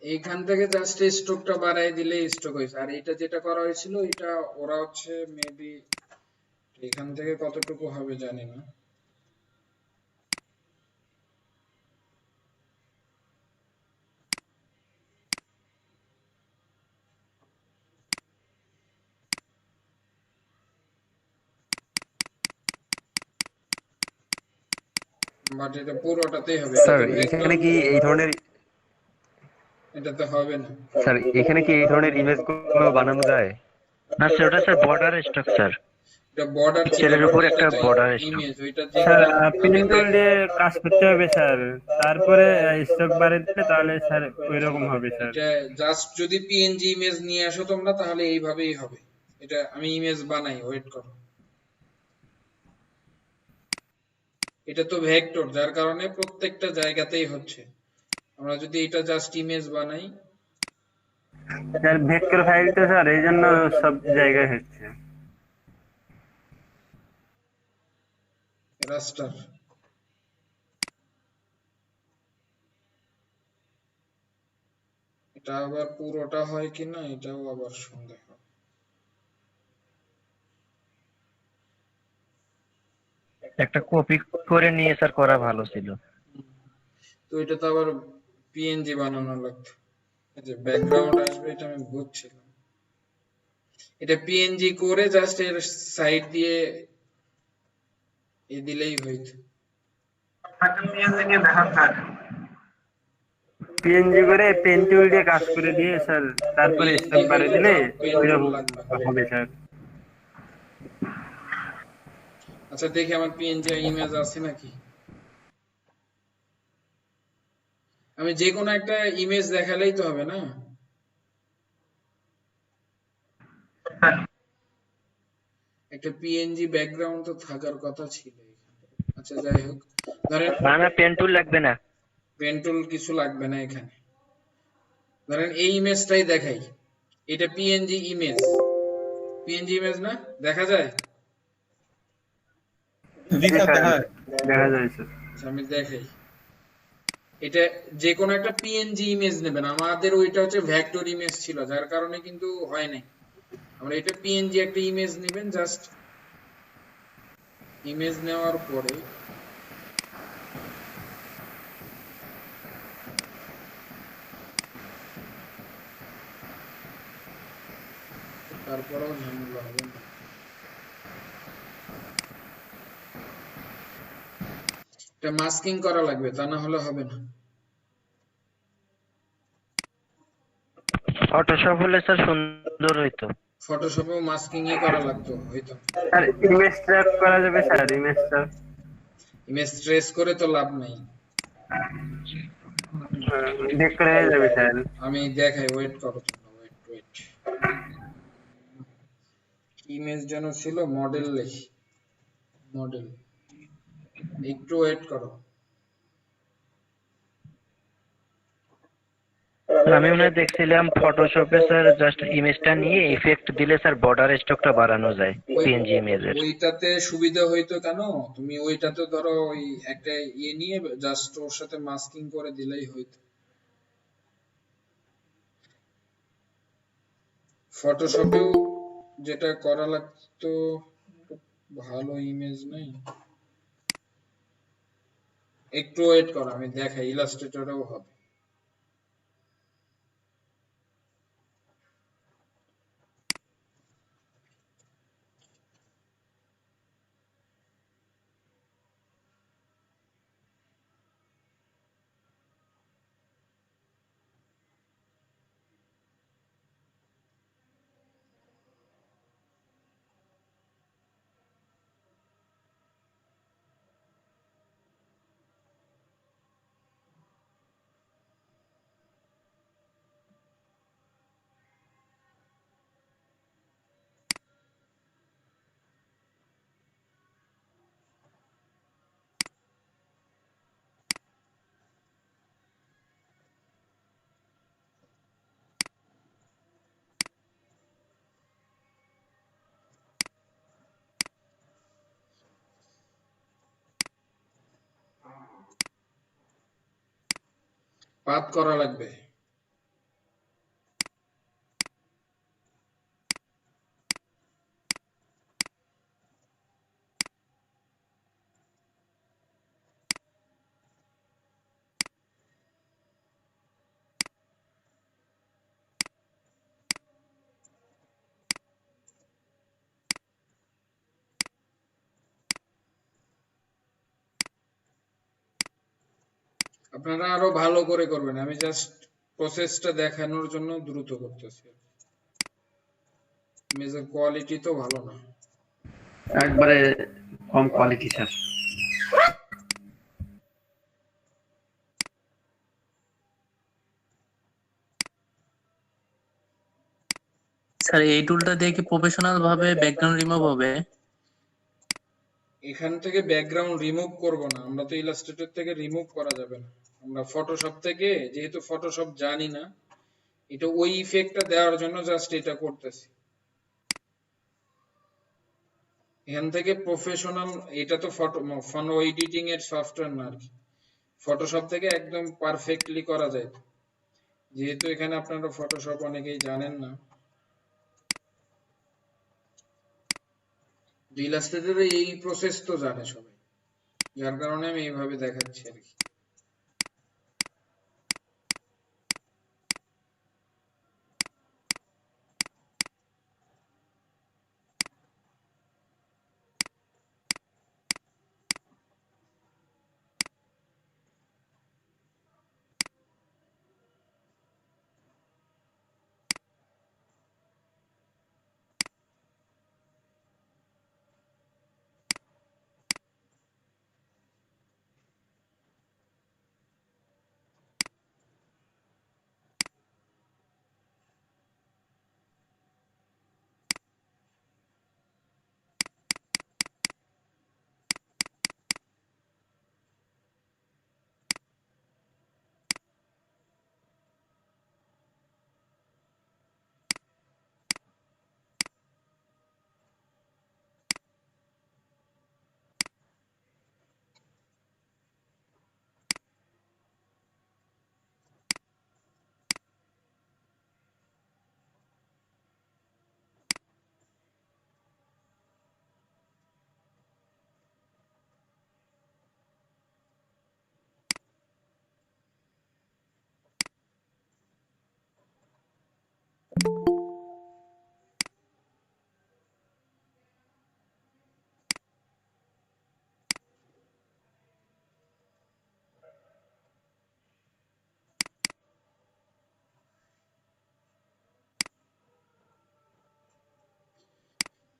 এইখান থেকে জাস্ট স্ট্রোকটা বাড়াই দিলে স্ট্রোক হয়েছে। আর এটা যেটা করা হয়েছিল এটা ওরা হচ্ছে মেবি এখান থেকে কতটুকু হবে জানি না। বাট এটা পুরোটাতেই হবে। স্যার এখানে কি এই ধরনের, এটাতে হবে না স্যার এখানে কি এই ধরনের ইমেজগুলো বানানো যায়? না স্যার ওটা স্যার বর্ডার স্টক স্যার, এটা বর্ডার পিকচারের উপর একটা বর্ডার স্টক। ইমেজ ওইটা স্যার পেন টুল দিয়ে কাজ করতে হবে স্যার, তারপরে স্টক বাড়িয়ে দিলে তাহলে স্যার ওইরকম হবে স্যার। এটা জাস্ট যদি পিএনজি ইমেজ নিয়ে আসো তোমরা তাহলে এইভাবেই হবে। এটা আমি ইমেজ বানাই, ওয়েট করো। এটা তো ভেক্টর, যার কারণে প্রত্যেকটা জায়গাতেই হচ্ছে। আমরা যদি এটা জাস্ট ইমেজ বানাই, স্যার ভেক্টর ফাইল তো স্যার এই জন্য সব জায়গায় হচ্ছে। রাস্টার এটা আবার পুরোটা হয় কিনা এটাও আবার সন্দেহ। একটা কপি করে নিয়ে স্যার করা ভালো ছিল। তো এটা তো আবার পিএনজি বানানো লাগতো। এই যে ব্যাকগ্রাউন্ড আসবে এটা আমি বুঝছিলাম। এটা পিএনজি করে জাস্ট এর সাইড দিয়ে দিলেই হইতো। আপনাকে পিএনজি নিয়ে দেখান স্যার। পিএনজি করে পেন টুল দিয়ে কাজ করে দিয়ে স্যার তারপরে পিএনজি স্ট্যাম্প বাড়ি হইলে দিলে তো পেন টুল ওইরকম লাগবে না। হবে স্যার। আচ্ছা দেখি আমার পিএনজি ইমেজ আছে নাকি। আমি যে কোনো একটা ইমেজ দেখালেই তো হবে না? একটা পিএনজি ব্যাকগ্রাউন্ড তো থাকার কথা ছিল এখানে। আচ্ছা যাই হোক, ধরেন না পেন টুল লাগবে না। পেন টুল কিছু লাগবে না এখানে। ধরেন এই ইমেজটাই দেখাই, এটা পিএনজি ইমেজ। পিএনজি ইমেজ না, দেখা যায়? জি স্যার দেখা যায়। দেখা যায় স্যার। আচ্ছা, আমি দেখাই। এটা যে কোনো একটা পিএনজি ইমেজ নেবেন। আমাদের ওইটা হচ্ছে ভেক্টর ইমেজ ছিল, যার কারণে কিন্তু হয় নাই। আমরা এটা পিএনজি একটা ইমেজ নেবেন, জাস্ট ইমেজ নেওয়ার পরে তারপরেও ঝামেলা হবে না। এটা মাস্কিং করা লাগবে, তা না হলে হবে না। ফটোশপ হলে স্যার সুন্দর হইতো। ফটোশপেও মাস্কিংই করা লাগতো হয়তো। স্যার ইমেজ ট্র্যাক করা যাবে স্যার, ইমেজটা ইমেজ ট্রেস করে তো লাভ নাই। ডিক করে হয়ে যাবে স্যার। আমি দেখাই, ওয়েট করো তোমরা, ওয়েট। ইমেজ যেন ছিল মডেল লিখি, মডেল। একটু ওয়েট করো। আমি মনে হয় দেখছিলাম ফটোশপে স্যার জাস্ট ইমেজটা নিয়ে ইফেক্ট দিলে স্যার বর্ডার স্ট্রোকটা বাড়ানো যায় পিএনজি ইমেজের। ওইটাতে সুবিধা হইতো কেন, তুমি ওইটাতে ধরো ওই একটা নিয়ে জাস্ট ওর সাথে মাস্কিং করে দিলেই হইতো। ফটোশপেও যেটা করা লাগতো, ভালো ইমেজ নাই। একটু ওয়েট করো, আমি দেখাই, ইলাস্ট্রেটরেও হবে। পাথ করা লাগবে। আপনারা আরো ভালো করে করবেন, আমি জাস্ট প্রসেসটা দেখানোর জন্য দ্রুত করতেছি। ইমেজের কোয়ালিটি তো ভালো না, একবারে কম কোয়ালিটি স্যার। স্যার এই টুলটা দিয়ে কি প্রফেশনাল ভাবে ব্যাকগ্রাউন্ড রিমুভ হবে? এখান থেকে ব্যাকগ্রাউন্ড রিমুভ করব না, আমরা তো ইলাস্ট্রেটর থেকে রিমুভ করা যাবে না। আমরা ফটোশপ থেকে, যেহেতু ফটোশপ জানি না, এটা ওই ইফেক্টটা দেওয়ার জন্য জাস্ট এটা করতেছি। এখান থেকে প্রফেশনাল, এটা তো ফটো এডিটিং এর সফটওয়্যার না আর কি। ফটোশপ থেকে একদম পারফেক্টলি করা যায়, যেহেতু এখানে আপনারা ফটোশপ অনেকেই জানেন না। ইলাস্ট্রেটরে এই প্রসেস তো জানে সবাই, যার কারণে আমি এইভাবে দেখাচ্ছি আর কি।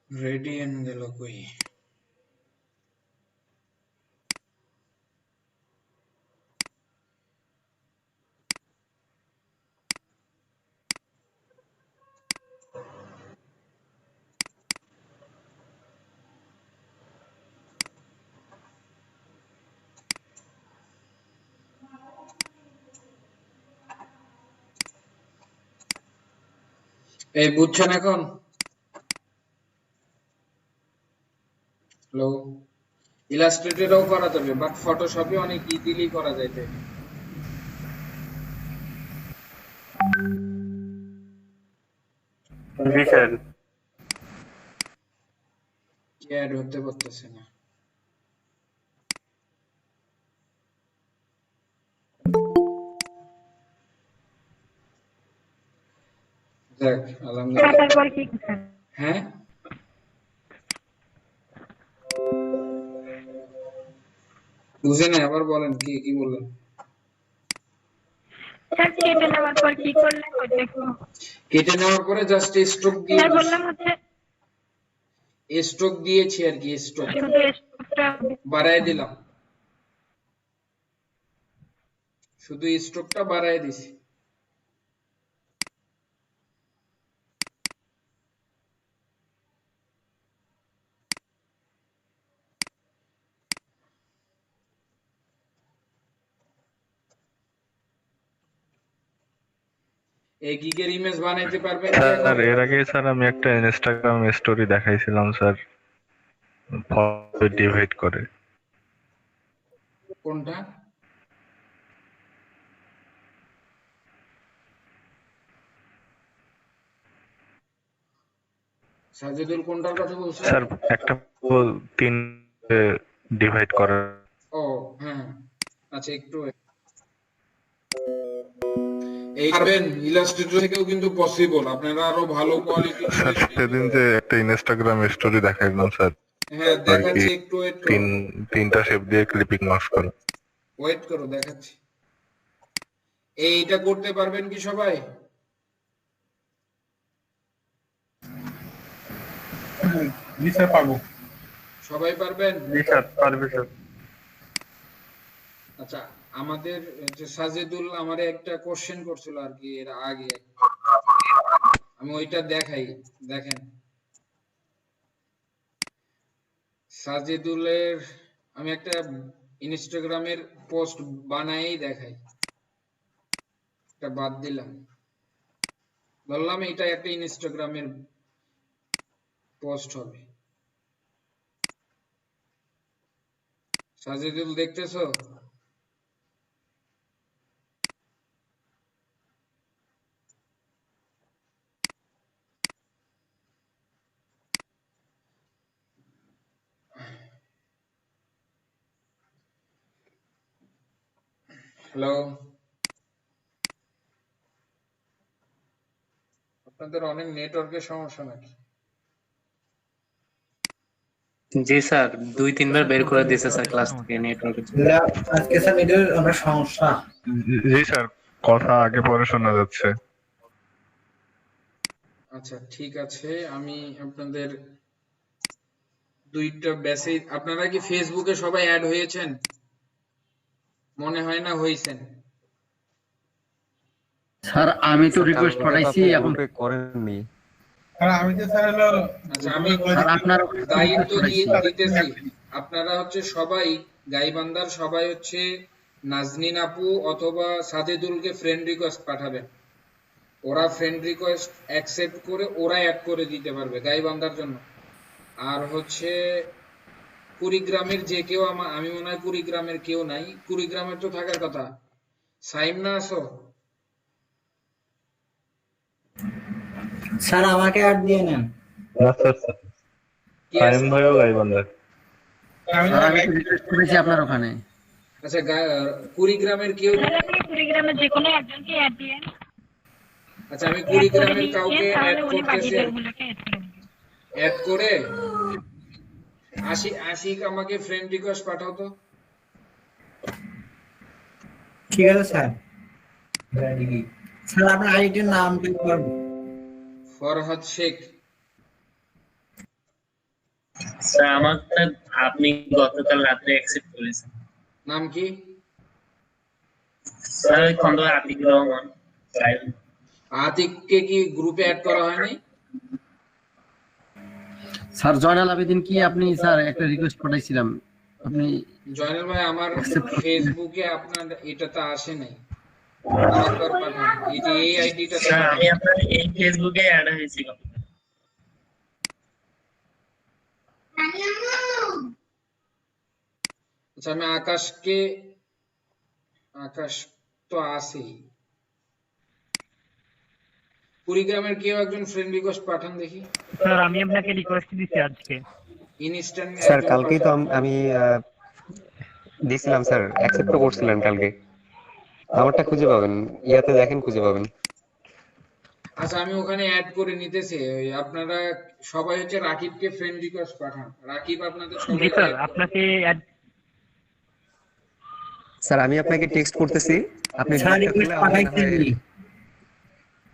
রেডিয়েন গেল কই? এই বুঝছেন এখন? হ্যালো, ইলাস্ট্রেটরেও করা যাবে, বাট ফটোশপে অনেক ইজিলি করা যাইতে। জি স্যার। কি অ্যাড হতে পারতেছে না। যাক, আলহামদুলিল্লাহ। তারপর কি স্যার? হ্যাঁ, বুঝে না, আবার বলেন কি কি বললেন? স্যার কেটে নেওয়ার পর কি করলে ওইটা একটু কেটে নেওয়ার পরে জাস্ট স্ট্রোক দিয়ে স্যার বললাম হচ্ছে স্ট্রোক দিয়েছি আর কি, স্ট্রোক শুধু স্ট্রোকটা বাড়ায় দিলাম, শুধু স্ট্রোকটা বাড়ায় দিছি। এই গিগের ইমেজ বানাইতে পারবেন কি এখন? স্যার এর আগে স্যার আমি একটা ইনস্টাগ্রাম স্টোরি দেখাইছিলাম স্যার, ফটো ডিভাইড করে। কোনটা? সাজেদুল কোনটার কথা বলছেন? স্যার একটা তিন ডিভাইড করা। ও হ্যাঁ, আচ্ছা একটু এই পারবেন, ইলাস্ট্রেটর থেকেও কিন্তু পসিবল, আপনারা আরো ভালো কোয়ালিটি। স্যার সেদিন যে একটা ইনস্টাগ্রাম স্টোরি দেখাইলাম স্যার, হ্যাঁ দেখাচ্ছি, একটু ওয়েট করো, তিনটা শেপ দিয়ে ক্লিপিং মাস্ক করো। ওয়েট করো দেখাচ্ছি। এইটা করতে পারবেন কি সবাই? জি স্যার পারবো। সবাই পারবেন? জি স্যার পারবে স্যার। আচ্ছা, আমাদের যে সাজেদুল আমারে একটা কোশ্চেন করছিল আর কি এর আগে, আমি ওইটা দেখাই, দেখেন সাজেদুলের আমি একটা ইনস্টাগ্রামের পোস্ট বানাই দেখাই, এটা বাদ দিলাম, বললাম এটা একটা ইনস্টাগ্রামের পোস্ট হবে। সাজেদুল দেখতেছো? হ্যালো, আপনাদের অনেক নেটওয়ার্কের সমস্যা নাকি? জি স্যার, 2-3 বার বের করে দিয়েছে স্যার ক্লাস থেকে নেটওয়ার্কের জন্য। আজকে স্যার এটার আমরা সমস্যা। জি স্যার, কথা আগে পরে শোনা যাচ্ছে। আচ্ছা ঠিক আছে, আমি আপনাদের দুইটা ব্যাচে, আপনারা কি ফেসবুকে সবাই অ্যাড হয়েছেন? মনে হয় না হইছেন। স্যার আমি তো রিকোয়েস্ট পাঠাইছি, এখন করেননি। আর আমি তো স্যার হলো, আচ্ছা আমি স্যার আপনার দায়িত্ব দিতেছি, আপনারা হচ্ছে সবাই গাইবান্দার সবাই হচ্ছে নাজনীন আপু অথবা সাজেদুলকে ফ্রেন্ড রিকোয়েস্ট পাঠাবেন, ওরা ফ্রেন্ড রিকোয়েস্ট অ্যাকসেপ্ট করে ওরা অ্যাড করে দিতে পারবে গাইবান্দার জন্য। আর হচ্ছে কুড়িগ্রামের যে কেউ, আমি মনে হয় কুড়িগ্রামের কেউ নাই, কুড়িগ্রামের তো থাকার কথা, সাইম না আসো? স্যার আমাকে অ্যাড দিয়ে নেন। না স্যার, সাইম ভাইও গাইবান্ধার। স্যার আমি তো রিকোয়েস্ট করেছি আপনার ওখানে। আচ্ছা কুড়িগ্রামের কেউ? কুড়িগ্রামের যে কোনো একজনকে অ্যাড দিয়ে। আচ্ছা আমি কুড়িগ্রামের কাউকে অ্যাড করতেছি, অ্যাড করে আশিক আমাকে ফ্রেন্ড রিকোয়েস্ট পাঠাও তো। ঠিক আছে স্যার। স্যার আপনার আইডির নাম কি করব? ফরহাদ শেখ। স্যার আমারটা আপনি গতকাল রাতে অ্যাকসেপ্ট করেছেন। নাম কি? স্যার খন্দকার আতিকুর রহমান। আতিককে কি গ্রুপে অ্যাড করা হয়নি? স্যার জয়নাল আবেদিন কি আপনি স্যার একটা রিকোয়েস্ট পাঠাইছিলাম আপনি জয়নাল ভাই আমার ফেসবুকে আপনার এটাতে আসে নাই, আরেকবার পাঠান। এই যে এই আইডিটা স্যার আমি আপনার এই ফেসবুকে অ্যাড হয়েছি। আচ্ছা আমি আকাশ তো আছেই। কুড়িগ্রামের কেউ একজন ফ্রেন্ড রিকোয়েস্ট পাঠান দেখি। স্যার আমি আপনাকে রিকোয়েস্ট দিছি আজকে ইনস্ট্যান্ট। স্যার কালকেই তো আমি দিছিলাম স্যার, অ্যাকসেপ্ট করছিলেন কালকে। আমারটা খুঁজে পাবেন, ইয়াতে দেখেন খুঁজে পাবেন। আচ্ছা আমি ওখানে অ্যাড করে নিতেছি। আপনারা সবাই হচ্ছে রাকিবকে ফ্রেন্ড রিকোয়েস্ট পাঠান। রাকিব আপনাদের জি সবাইকে স্যার আপনাকে স্যার আমি আপনাকে টেক্সট করতেছি, আপনি স্যার রিকোয়েস্ট পাঠাইছি।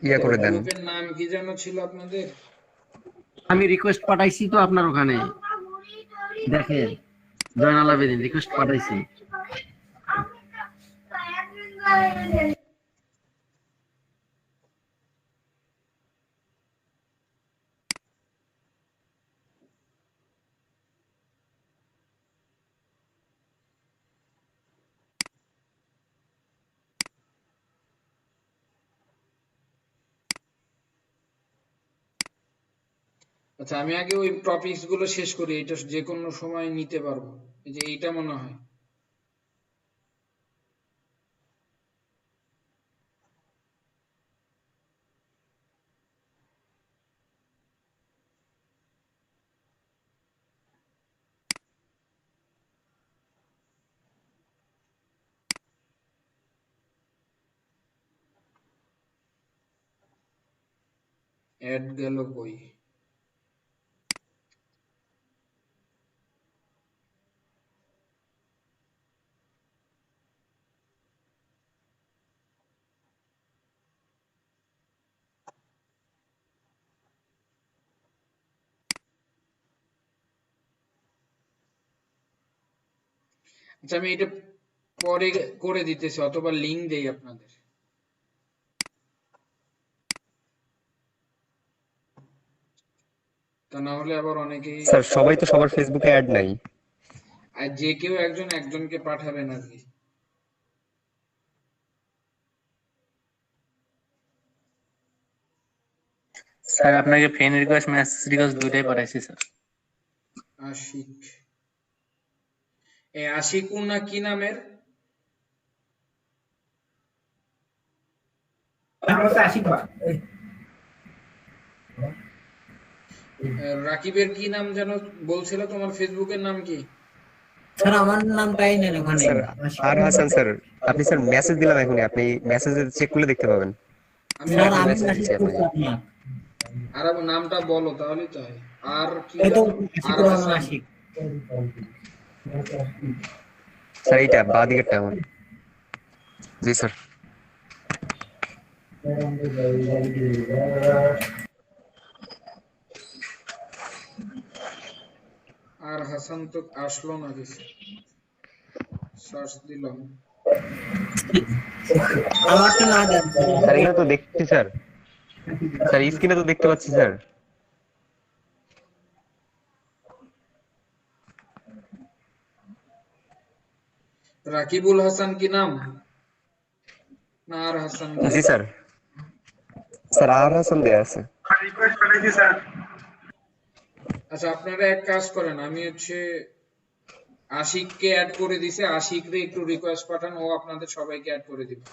ইয়া করে দেন। গ্রুপের নাম কি যেন ছিল আপনাদের? আমি রিকোয়েস্ট পাঠাইছি তো আপনার ওখানে দেখেন জয়নাল আবেদিন রিকোয়েস্ট পাঠাইছি। আচ্ছা আমি আগে ওই টপিকস গুলো শেষ করি, এটা যে কোনো সময় নিতে পারবো। এই যে এইটা মনে হয় অ্যাড গেল কই? আচ্ছা আমি এটা পরে করে দিতেছি, অথবা লিংক দেই আপনাদের। তা না হলে আবার অনেকেই স্যার সবাই তো সবার ফেসবুকে অ্যাড নাই। আর যে কেউ একজনকে পাঠাবেন আর কি। স্যার আপনাকে ফ্রেন্ড রিকোয়েস্ট মেসেজ রিকোয়েস্ট দুইটাই পাঠাইছি স্যার। আশিক, আশিকুর না কি নামের? রাকিবের কি নাম যেন বলছিল? তোমার ফেসবুকের নাম কি? স্যার আমার নামটাই নেন ওখানে। স্যার আর হাসান স্যার, আপনি স্যার মেসেজ দিলাম এখনই, আপনি মেসেজে চেক করলে দেখতে পাবেন। স্যার আমি মেসেজ করছি আপনাকে। আর নামটা বলো তাহলেই তো হয়। আর কি? এই তো আশিকুর রহমান আশিক। স্যার এইটা বাঁ দিকেরটা আমার। জি স্যার। আর হাসান তো আসলো না কিছু, সার্চ দিলাম। আমারটা না দেন স্যার এখানে তো দেখছি স্যার, স্যার স্ক্রিনে তো দেখতে পাচ্ছি স্যার। রাকিবুল হাসান কি নাম না আর হাসান? জি স্যার, স্যার আর হাসান দেয়া আছে। রিকোয়েস্ট পাঠাইছি স্যার। আচ্ছা আপনারা এক কাজ করেন, আমি হচ্ছে আশিককে অ্যাড করে দিছি, আশিকরে একটু রিকোয়েস্ট পাঠান, ও আপনাদের সবাইকে অ্যাড করে দিবে।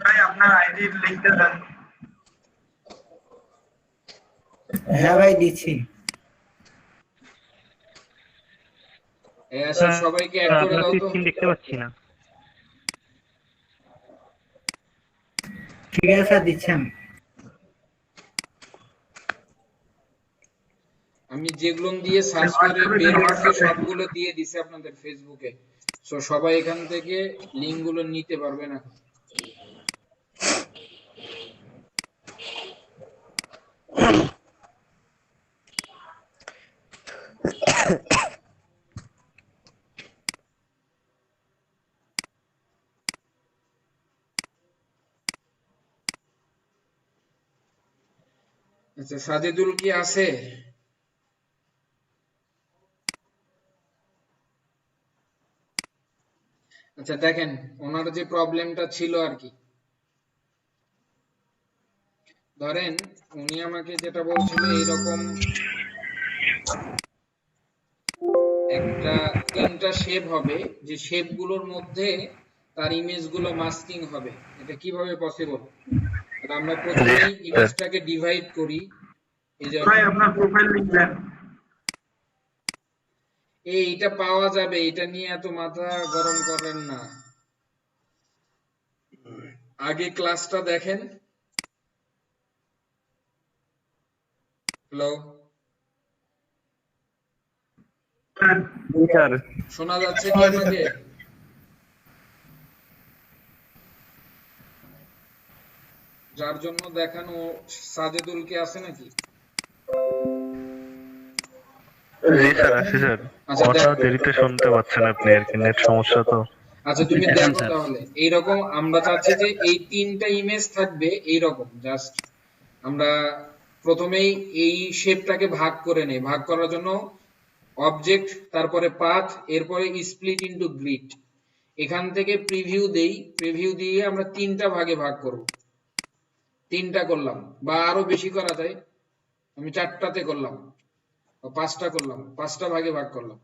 ভাই আপনার আইডি লিখতে দেন। হ্যাঁ ভাই দিচ্ছি। আচ্ছা সবাইকে অ্যাড করে দাও তো। দেখতে পাচ্ছি না। ঠিক আছে স্যার দিচ্ছি আমি। আমি যেগুলো দিয়ে সার্চ করে বের হচ্ছে সবগুলো দিয়ে দিছি আপনাদের ফেসবুকে। সো সবাই এখান থেকে লিংক গুলো নিতে পারবেন এখন। আচ্ছা, সাজিদুল কি আছে? আচ্ছা দেখেন, ওনার যে প্রবলেমটা ছিল আর কি, ধরেন উনি আমাকে যেটা বলছিল এইরকম একটা 3টা শেপ হবে, যে শেপ গুলোর মধ্যে তার ইমেজ গুলো মাস্কিং হবে। এটা কিভাবে পসিবল? আমরা প্রথমেই ইমেজটাকে ডিভাইড করি। এই যে ভাই আপনার প্রোফাইল লিখলেন, এইটা পাওয়া যাবে, এটা নিয়ে এত মাথা গরম করেন না, আগে ক্লাসটা দেখেন। হ্যালো, শোনা যাচ্ছে কি আপনাকে? যার জন্য দেখানো সাজেদুল কে আছে নাকি? জি স্যার, আছি স্যার। কথা দেরিতে শুনতে পাচ্ছেন আপনি, আর কি নেট সমস্যা তো। আচ্ছা তুমি দেখো তাহলে, এইরকম আমরা চাচ্ছি যে এই 3টা ইমেজ থাকবে এইরকম। জাস্ট আমরা প্রথমেই এই শেপটাকে ভাগ করে নেই। ভাগ করার জন্য অবজেক্ট, তারপরে পাথ, এরপরে স্প্লিট ইনটু গ্রিড। এখান থেকে প্রিভিউ দেই, প্রিভিউ দিয়ে আমরা 3টা ভাগে ভাগ করব। 3টা করলাম, বা আরো বেশি করা যায়, আমি 4টাতে করলাম, 5টা করলাম, 5টা ভাগে ভাগ করলাম।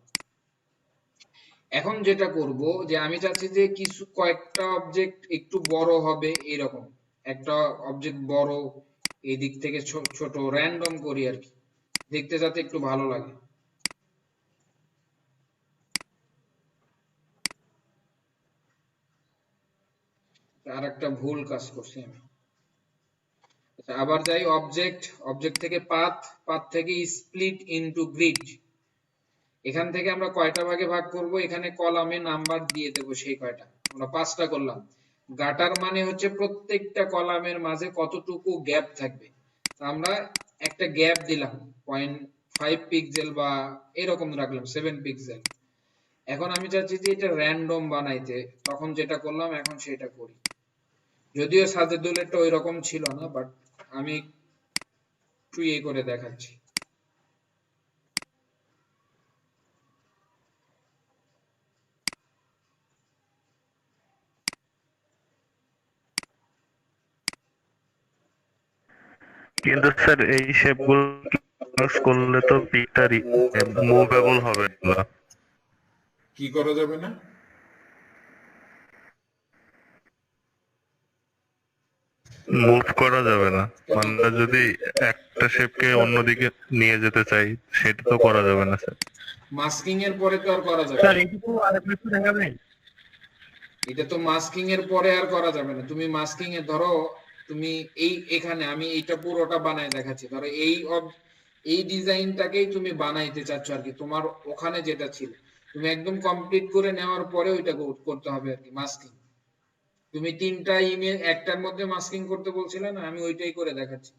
এখন যেটা করব, যে আমি চাচ্ছি যে কিছু কয়েকটা অবজেক্ট একটু বড় হবে, এরকম একটা অবজেক্ট বড়, এই দিক থেকে ছোট র্যান্ডম করি আর কি, দেখতে যাতে একটু ভালো লাগে। আর একটা ভুল কাজ করছি আমি। আচ্ছা আবার যাই, অবজেক্ট, অবজেক্ট থেকে পাথ, পাথ থেকে স্প্লিট ইনটু গ্রিড। এখান থেকে আমরা কয়টা ভাগে ভাগ করব? এখানে কলামে নাম্বার দিয়ে দেব, সেই কয়টা। আমরা 5টা করলাম। গাটার মানে হচ্ছে প্রত্যেকটা কলামের মাঝে কতটুকু গ্যাপ থাকবে। আমরা একটা গ্যাপ দিলাম 0.5 পিক্সেল বা এরকম রাখলাম 7 পিক্সেল। এখন আমি চাচ্ছি যে এটা র্যান্ডম বানাইতে, তখন যেটা করলাম এখন সেটা করি। যদিও সাজেদুলেরটা ওই রকম ছিল না, বাট আমি একটু ইয়ে করে দেখাচ্ছি। কিন্তু স্যার এই শেপগুলো ইউজ করলে তো পিকটা মুভেবল হবে না। কি করা যাবে না? মুভ করা যাবে না, মানে যদি একটা শেপকে অন্যদিকে নিয়ে যেতে চাই সেটা তো করা যাবে না স্যার। মাস্কিং এর পরে তো আর করা যাবে স্যার না। এইটুকু আরেকটু একটু দেখাবেন? এটা তো মাস্কিং এর পরে আর করা যাবে না। তুমি মাস্কিং এ ধরো, তুমি এই এখানে আমি এইটা পুরোটা বানায় দেখাচ্ছি, ধরো এই ডিজাইনটাকেই তুমি বানাইতে চাচ্ছ আর কি, তোমার ওখানে যেটা ছিল তুমি একদম কমপ্লিট করে নেওয়ার পরে ওইটা করতে হবে আর কি, মাস্কিং। তুমি 3টা ইমেজ একটার মধ্যে মাস্কিং করতে বলছিলে না, আমি ওইটাই করে দেখাচ্ছি।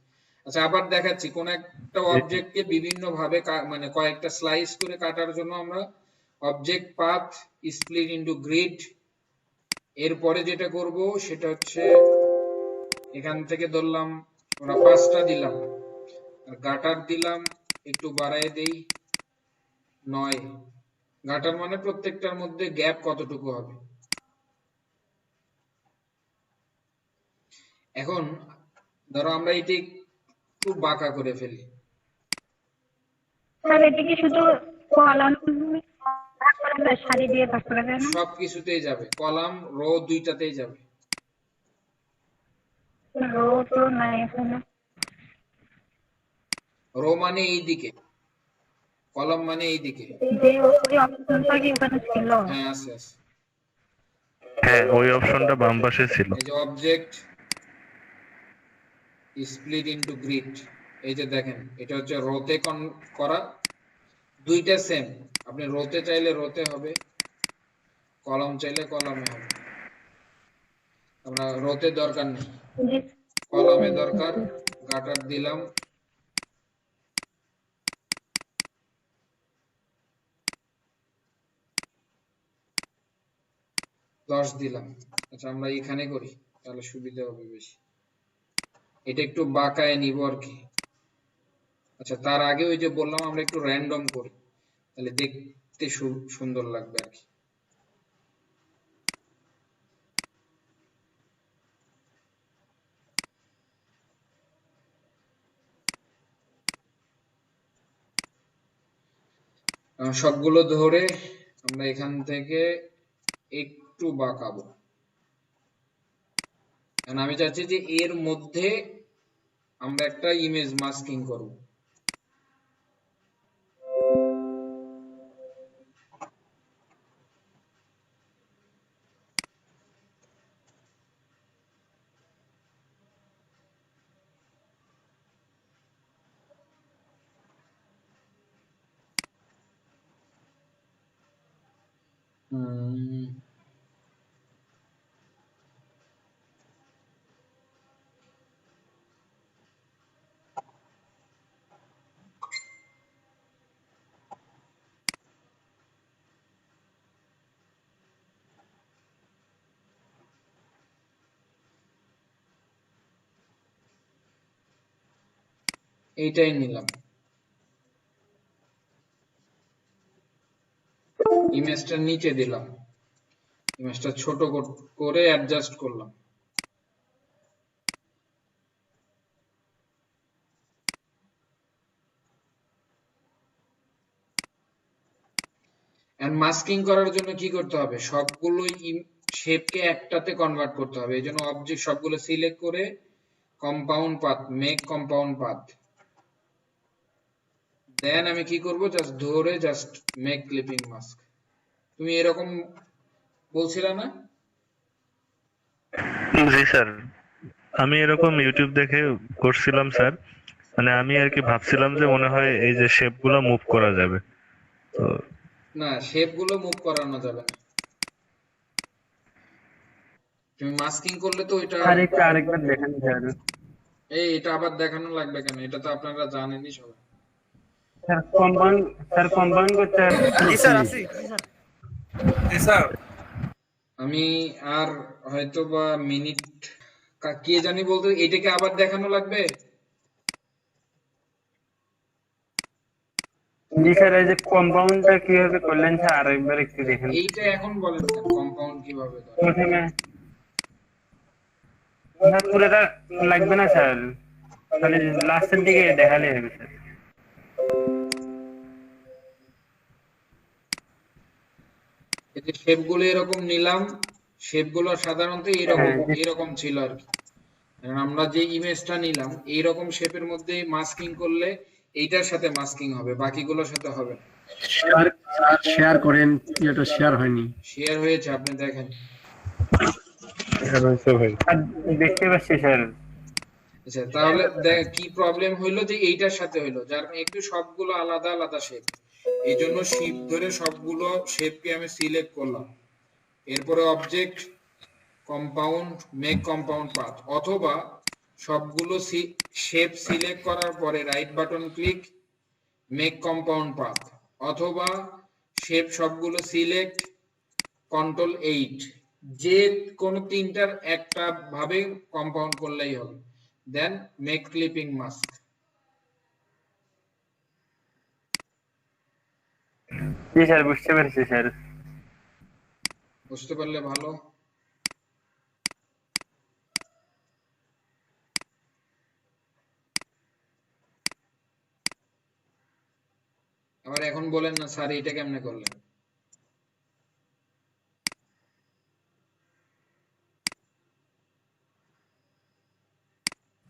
আচ্ছা আবার দেখাচ্ছি, কোন একটা অবজেক্টকে বিভিন্ন ভাবে মানে কয়েকটা স্লাইস করে কাটার জন্য আমরা object path split into grid. এরপরে যেটা করব সেটা হচ্ছে এখান থেকে ধরলাম আমরা 5টা দিলাম, আর গাটার দিলাম একটু বাড়ায় দেই 9। গাটার মানে প্রত্যেকটার মধ্যে গ্যাপ কতটুকু হবে। এখন ধরো আমরা এটি একটু বাঁকা করে ফেলি। স্যার এটা কি শুধু কলাম সারি দিয়ে ভাগ করা যায় না? সবকিছুতেই যাবে, কলাম রো দুইটাতেই যাবে। রো তো নাই এখানে। রো মানে এই দিকে, কলাম মানে এই দিকে। যে ওই অপশনটা কি ওখানে ছিল? হ্যাঁ আছে আছে। হ্যাঁ ওই অপশনটা বাম পাশে ছিল। এই যে অবজেক্ট স্প্লিট ইনটু গ্রিড, এই যে দেখেন এটা হচ্ছে রোতে করা, দুইটা সেম। আপনি রোতে চাইলে রোতে হবে, কলাম চাইলে কলামে হবে। আমরা রোতে দরকার নেই, কলামে দরকার। গাটার দিলাম 10 দিলাম। আচ্ছা আমরা এখানে করি তাহলে সুবিধা হবে বেশি। এটা একটু বাঁকায় নিব আর কি। আচ্ছা তার আগে ওই যে বললাম আমরা একটু র্যান্ডম করি, তাহলে দেখতে সুন্দর লাগবে আর কি। সবগুলো ধরে আমরা এখান থেকে একটু বাঁকাবো। আমি চাচ্ছি যে এর মধ্যে আমরা একটা ইমেজ মাস্কিং করব। এইটাই নিলাম, ইমেজটা নিচে দিলাম, ইমেজটা ছোট করে অ্যাডজাস্ট করলাম। এন্ড মাস্কিং করার জন্য কি করতে হবে, সবগুলো শেপকে একটাতে কনভার্ট করতে হবে। এই জন্য অবজেক্ট সবগুলো সিলেক্ট করে compound path, make compound path, then আমি কি করব, জাস্ট ধরে জাস্ট মেক ক্লিপিং মাস্ক। তুমি এরকম বলছিলা না? জি স্যার, আমি এরকম ইউটিউব দেখে করছিলাম স্যার। মানে আমি আর কি ভাবছিলাম যে মনে হয় এই যে শেপগুলো মুভ করা যাবে, তো না শেপগুলো মুভ করানো যাবে না। তুমি মাস্কিং করলে তো এটা আরেকবার দেখান স্যার। এটা আবার দেখানো লাগবে কেন? এটা তো আপনারা জানেনই সবাই। স্যার কম্পাউন্ড করতে জি স্যার আছি। জি স্যার। আমি আর হয়তো বা মিনিট কে জানি বলতো, এটাকে আবার দেখানো লাগবে। জি স্যার, এই যে কম্পাউন্ডটা কিভাবে করলেন স্যার আরেকবার একটু দেখেন। এইটা এখন বলেন কম্পাউন্ড কিভাবে করে? প্রথমে স্যার পুরোটা লাগবে না স্যার, তাহলে লাস্টের দিকে দেখালে হবে স্যার। এই যে শেপগুলো এরকম নিলাম, শেপগুলো সাধারণত এরকম ছিল আর কি। আমরা যে ইমেজটা নিলাম এইরকম শেপের মধ্যে মাস্কিং করলে এইটার সাথে মাস্কিং হবে, বাকিগুলোর সাথে হবে না। শেয়ার করেন, এটা শেয়ার হয়নি। শেয়ার হয়েছে, আপনি দেখেন। দেখতে পাচ্ছি স্যার। আচ্ছা তাহলে কি প্রবলেম হইলো যে এইটার সাথে হইলো, যার একটু সবগুলো আলাদা আলাদা শেপ, এই জন্য শিফট ধরে সবগুলো শেপকে আমি সিলেক্ট করলাম। এরপরে object compound, make compound path, অথবা সবগুলো শেপ সিলেক্ট করার পরে right button click, make compound path, অথবা শেপ সবগুলো সিলেক্ট, কন্ট্রোল 8, যে কোনো তিনটার একটা ভাবে কম্পাউন্ড করলেই হবে। Then make clipping mask. জি স্যার, বুঝতে পেরেছি স্যার। বুঝতে পারলে ভালো। আবার এখন বলেন না স্যার এটা কেমনে করলেন?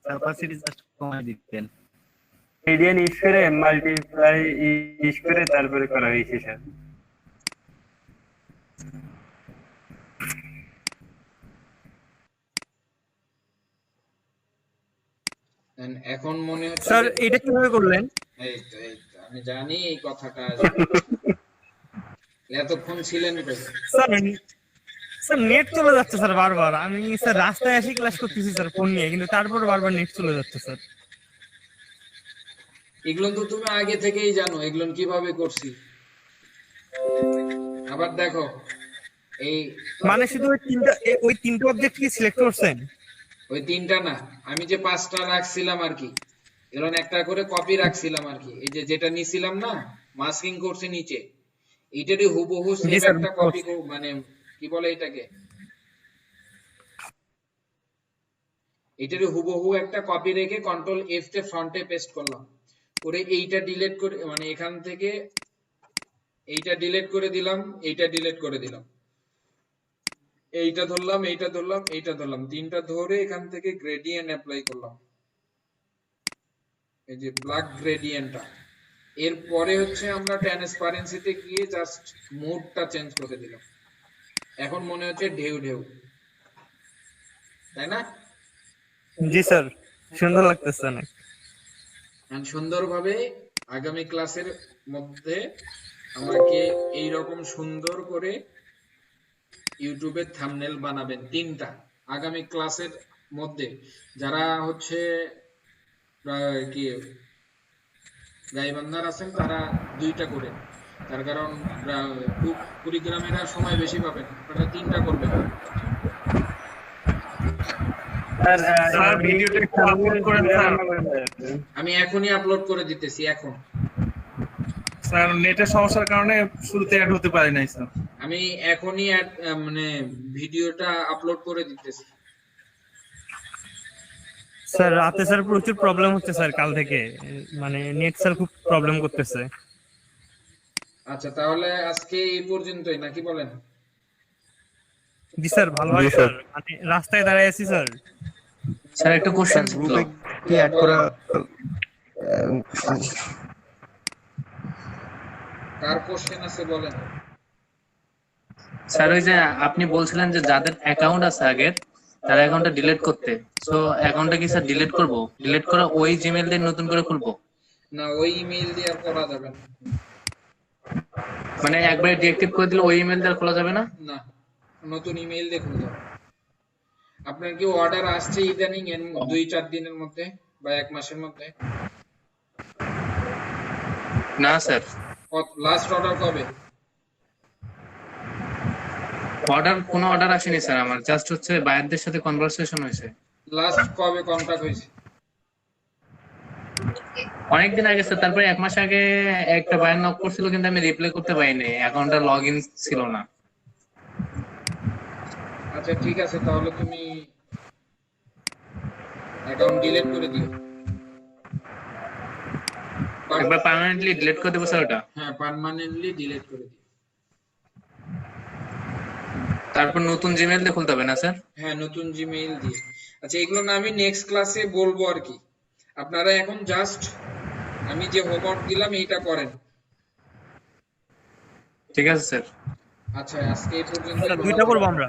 ক্যাপাসিটি জাস্ট কমাই দিতেন। মিডিয়ান ইউজ করে মাল্টিপ্লাই ইউজ করে তারপরে করা হয়েছে স্যার। এখন মনে হচ্ছে স্যার এটা কিভাবে করলেন? এই তো আমি জানি এই কথাটা আসবে। এতক্ষণ ছিলেন কই? স্যার নেট চলে যাচ্ছে স্যার বারবার। আমি স্যার রাস্তায় এসে ক্লাস করতেছি স্যার ফোন নিয়ে, কিন্তু তারপর বারবার নেট চলে যাচ্ছে স্যার। এগুলো তো তুমি আগে থেকেই জানো এগুলো কিভাবে করছি। আবার দেখো এই মানে শুধু ওই তিনটা অবজেক্ট কি সিলেক্ট করছেন? ওই তিনটা না, আমি যে 5টা রাখছিলাম আর কি, এরকম একটা করে কপি রাখছিলাম আর কি। এই যে যেটা নিছিলাম না, মাস্কিং করছে নিচে, এইটারই হুবহু সেম একটা কপি, মানে কি বলে এটাকে, এটারই হুবহু একটা কপি রেখে কন্ট্রোল এফ তে ফ্রন্টে পেস্ট করলাম, করে এইটা ডিলিট করে, মানে এখান থেকে এইটা ডিলিট করে দিলাম, এইটা ডিলিট করে দিলাম, এইটা ধরলাম, এইটা ধরলাম, এইটা ধরলাম, তিনটা ধরে এখান থেকে গ্রেডিয়েন্ট অ্যাপ্লাই করলাম, এই যে ব্ল্যাক গ্রেডিয়েন্টটা। এরপরে হচ্ছে আমরা ট্রান্সপারেন্সিতে গিয়ে জাস্ট মোডটা চেঞ্জ করে দিলাম। এখন মনে হচ্ছে ঢেউ ঢেউ, তাই না? জি স্যার, সুন্দর লাগতেছে অনেক। সুন্দরভাবে আগামী ক্লাসের মধ্যে আমাকে এইরকম সুন্দর করে ইউটিউবে থাম্বনেল বানাবেন 3টা আগামী ক্লাসের মধ্যে। যারা হচ্ছে কি গাইবান্ধার আছেন তারা 2টা করে, তার কারণ কুড়িগ্রামের সময় বেশি পাবেন, আপনারা 3টা করবেন। আমি এখনই আপলোড করে দিতেছি এখন। স্যার নেটের সমস্যার কারণে শুরুতে অ্যাড হতে পারি নাই স্যার। আমি এখনই মানে ভিডিওটা আপলোড করে দিতেছি। স্যার রাতে স্যার প্রচুর প্রবলেম হচ্ছে স্যার, কাল থেকে মানে নেট স্যার খুব প্রবলেম করতেছে। আচ্ছা তাহলে আজকে এই পর্যন্তই নাকি বলেন? জি স্যার, ভালো হয় স্যার, মানে রাস্তায় দাঁড়ায় আছি স্যার। স্যার একটা কোশ্চেন গ্রুপে কি অ্যাড করা? কার কোশ্চেন আছে বলেন? স্যার ওই যে আপনি বলছিলেন যে যাদের অ্যাকাউন্ট আছে আগের, তারা অ্যাকাউন্টটা ডিলিট করতে, সো অ্যাকাউন্টটা কি স্যার ডিলিট করব? ডিলিট করে ওই জিমেইল দিয়ে নতুন করে খুলবো? না, ওই ইমেল দিয়ে আর করা যাবে না। মানে একবারে ডিঅ্যাক্টিভ করে দিলে ওই ইমেল দিয়ে আর খোলা যাবে না? না, নতুন ইমেল দিয়ে খুলতে হবে। আপনার কি অর্ডার আসছে ইদানিং এর 2-4 দিনের মধ্যে বা 1 মাসের মধ্যে? না স্যার। লাস্ট অর্ডার কবে? কোনো অর্ডার আসেনি স্যার আমার, জাস্ট হচ্ছে বায়ারদের সাথে কনভারসেশন হয়েছে। লাস্ট কবে কন্টাক্ট হয়েছে? অনেকদিন আগে স্যার, তারপরে 1 মাস আগে একটা বায়ার নক করছিল কিন্তু আমি রিপ্লাই করতে পারিনি, অ্যাকাউন্টটা লগইন ছিল না। আচ্ছা ঠিক আছে, তাহলে তুমি অ্যাকাউন্ট ডিলিট করে দিও। একবার পার্মানেন্টলি ডিলিট করে দেব স্যার ওটা? হ্যাঁ, পার্মানেন্টলি ডিলিট করে দিও। তারপর নতুন জিমেইল দিয়ে খুলতে হবে না স্যার? হ্যাঁ, নতুন জিমেইল দিয়ে। আচ্ছা এগুলো না আমি নেক্সট ক্লাসে বলবো আর কি, আপনারা এখন জাস্ট আমি যে হোমওয়ার্ক দিলাম এইটা করেন। ঠিক আছে স্যার। আচ্ছা আজকে এই পর্যন্ত। 2টা করব আমরা।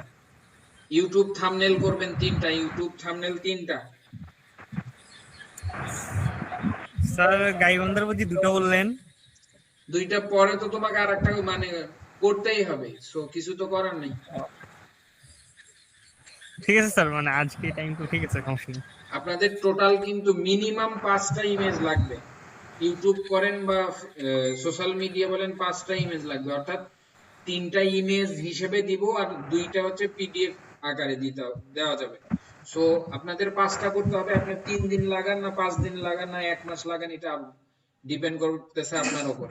ইউটিউব থাম্বনেল করবেন 3টা, ইউটিউব থাম্বনেল 3টা। স্যার গাইবান্ধার প্রতি 2টা বললেন, 2টা পরে তো তোমাকে আরেকটা মানে করতেই হবে, সো কিছু তো করার নেই। ঠিক আছে স্যার, মানে আজকে টাইম তো ঠিক আছে, সমস্যা নেই। আপনাদের টোটাল কিন্তু মিনিমাম 5টা ইমেজ লাগবে, ইউটিউব করেন বা সোশ্যাল মিডিয়া বলেন 5টা ইমেজ লাগবে, অর্থাৎ 3টা ইমেজ হিসেবে দিব আর 2টা হচ্ছে পিডিএফ আকারে দেওয়া যাবে। সো আপনাদের 5টা করতে হবে। আপনি 3 দিন লাগান না 5 দিন লাগান না 1 মাস লাগান, এটা ডিপেন্ড করতেছে আপনার উপর।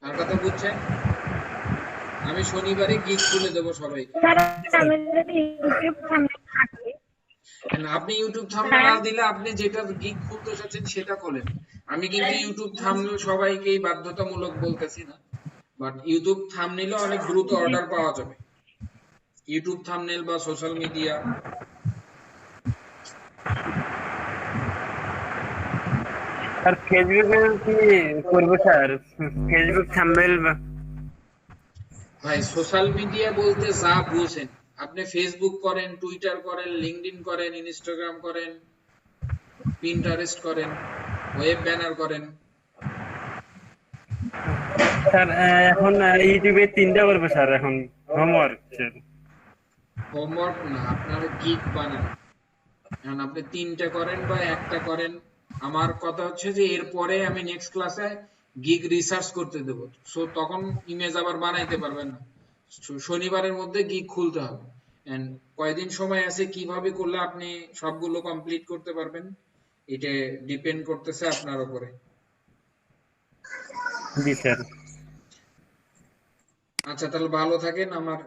আর কথা বুঝছেন? আমি শনিবারে গিগ খুলে দেব সবাইকে। আপনি ইউটিউব থাম্বনেল না দিলে আপনি যেটা গিগ খুলতে চাচ্ছেন সেটা খোলেন। আমি কিন্তু ইউটিউব থাম্বনেল সবাইকেই বাধ্যতামূলক বলতেছি না, বাট ইউটিউব থাম্বনেলে অনেক দ্রুত অর্ডার পাওয়া যাবে, ইউটিউব থাম্বনেল বা সোশ্যাল মিডিয়া। আর ফেসবুকে কি করব স্যার? ফেসবুক থাম্বনেল ভাই সোশ্যাল মিডিয়া বলতে যা বুঝেন, আপনি ফেসবুক করেন, টুইটার করেন, লিংকডইন করেন, ইনস্টাগ্রাম করেন, পিন্টারেস্ট করেন, ওয়েব ব্যানার করেন। স্যার এখন ইউটিউবে 3টা করবে স্যার, এখন হোমওয়ার্ক স্যার। হোমওয়ার্ক না, আপনার গিগ বানান। এখন আপনি 3টা করেন বা 1টা করেন, আমার কথা হচ্ছে যে এরপরে আমি নেক্সট ক্লাসে গিগ রিসার্চ করতে দেব, সো তখন ইমেজ আবার বানাইতে পারবেন না। শনিবারের মধ্যে গিগ খুলতে হবে। এন্ড কয়দিন সময় আছে, কিভাবে করলে আপনি সবগুলো কমপ্লিট করতে পারবেন, এটা ডিপেন্ড করতেছে আপনার উপরে। জি স্যার। আচ্ছা, তাহলে ভালো থাকেন। আমার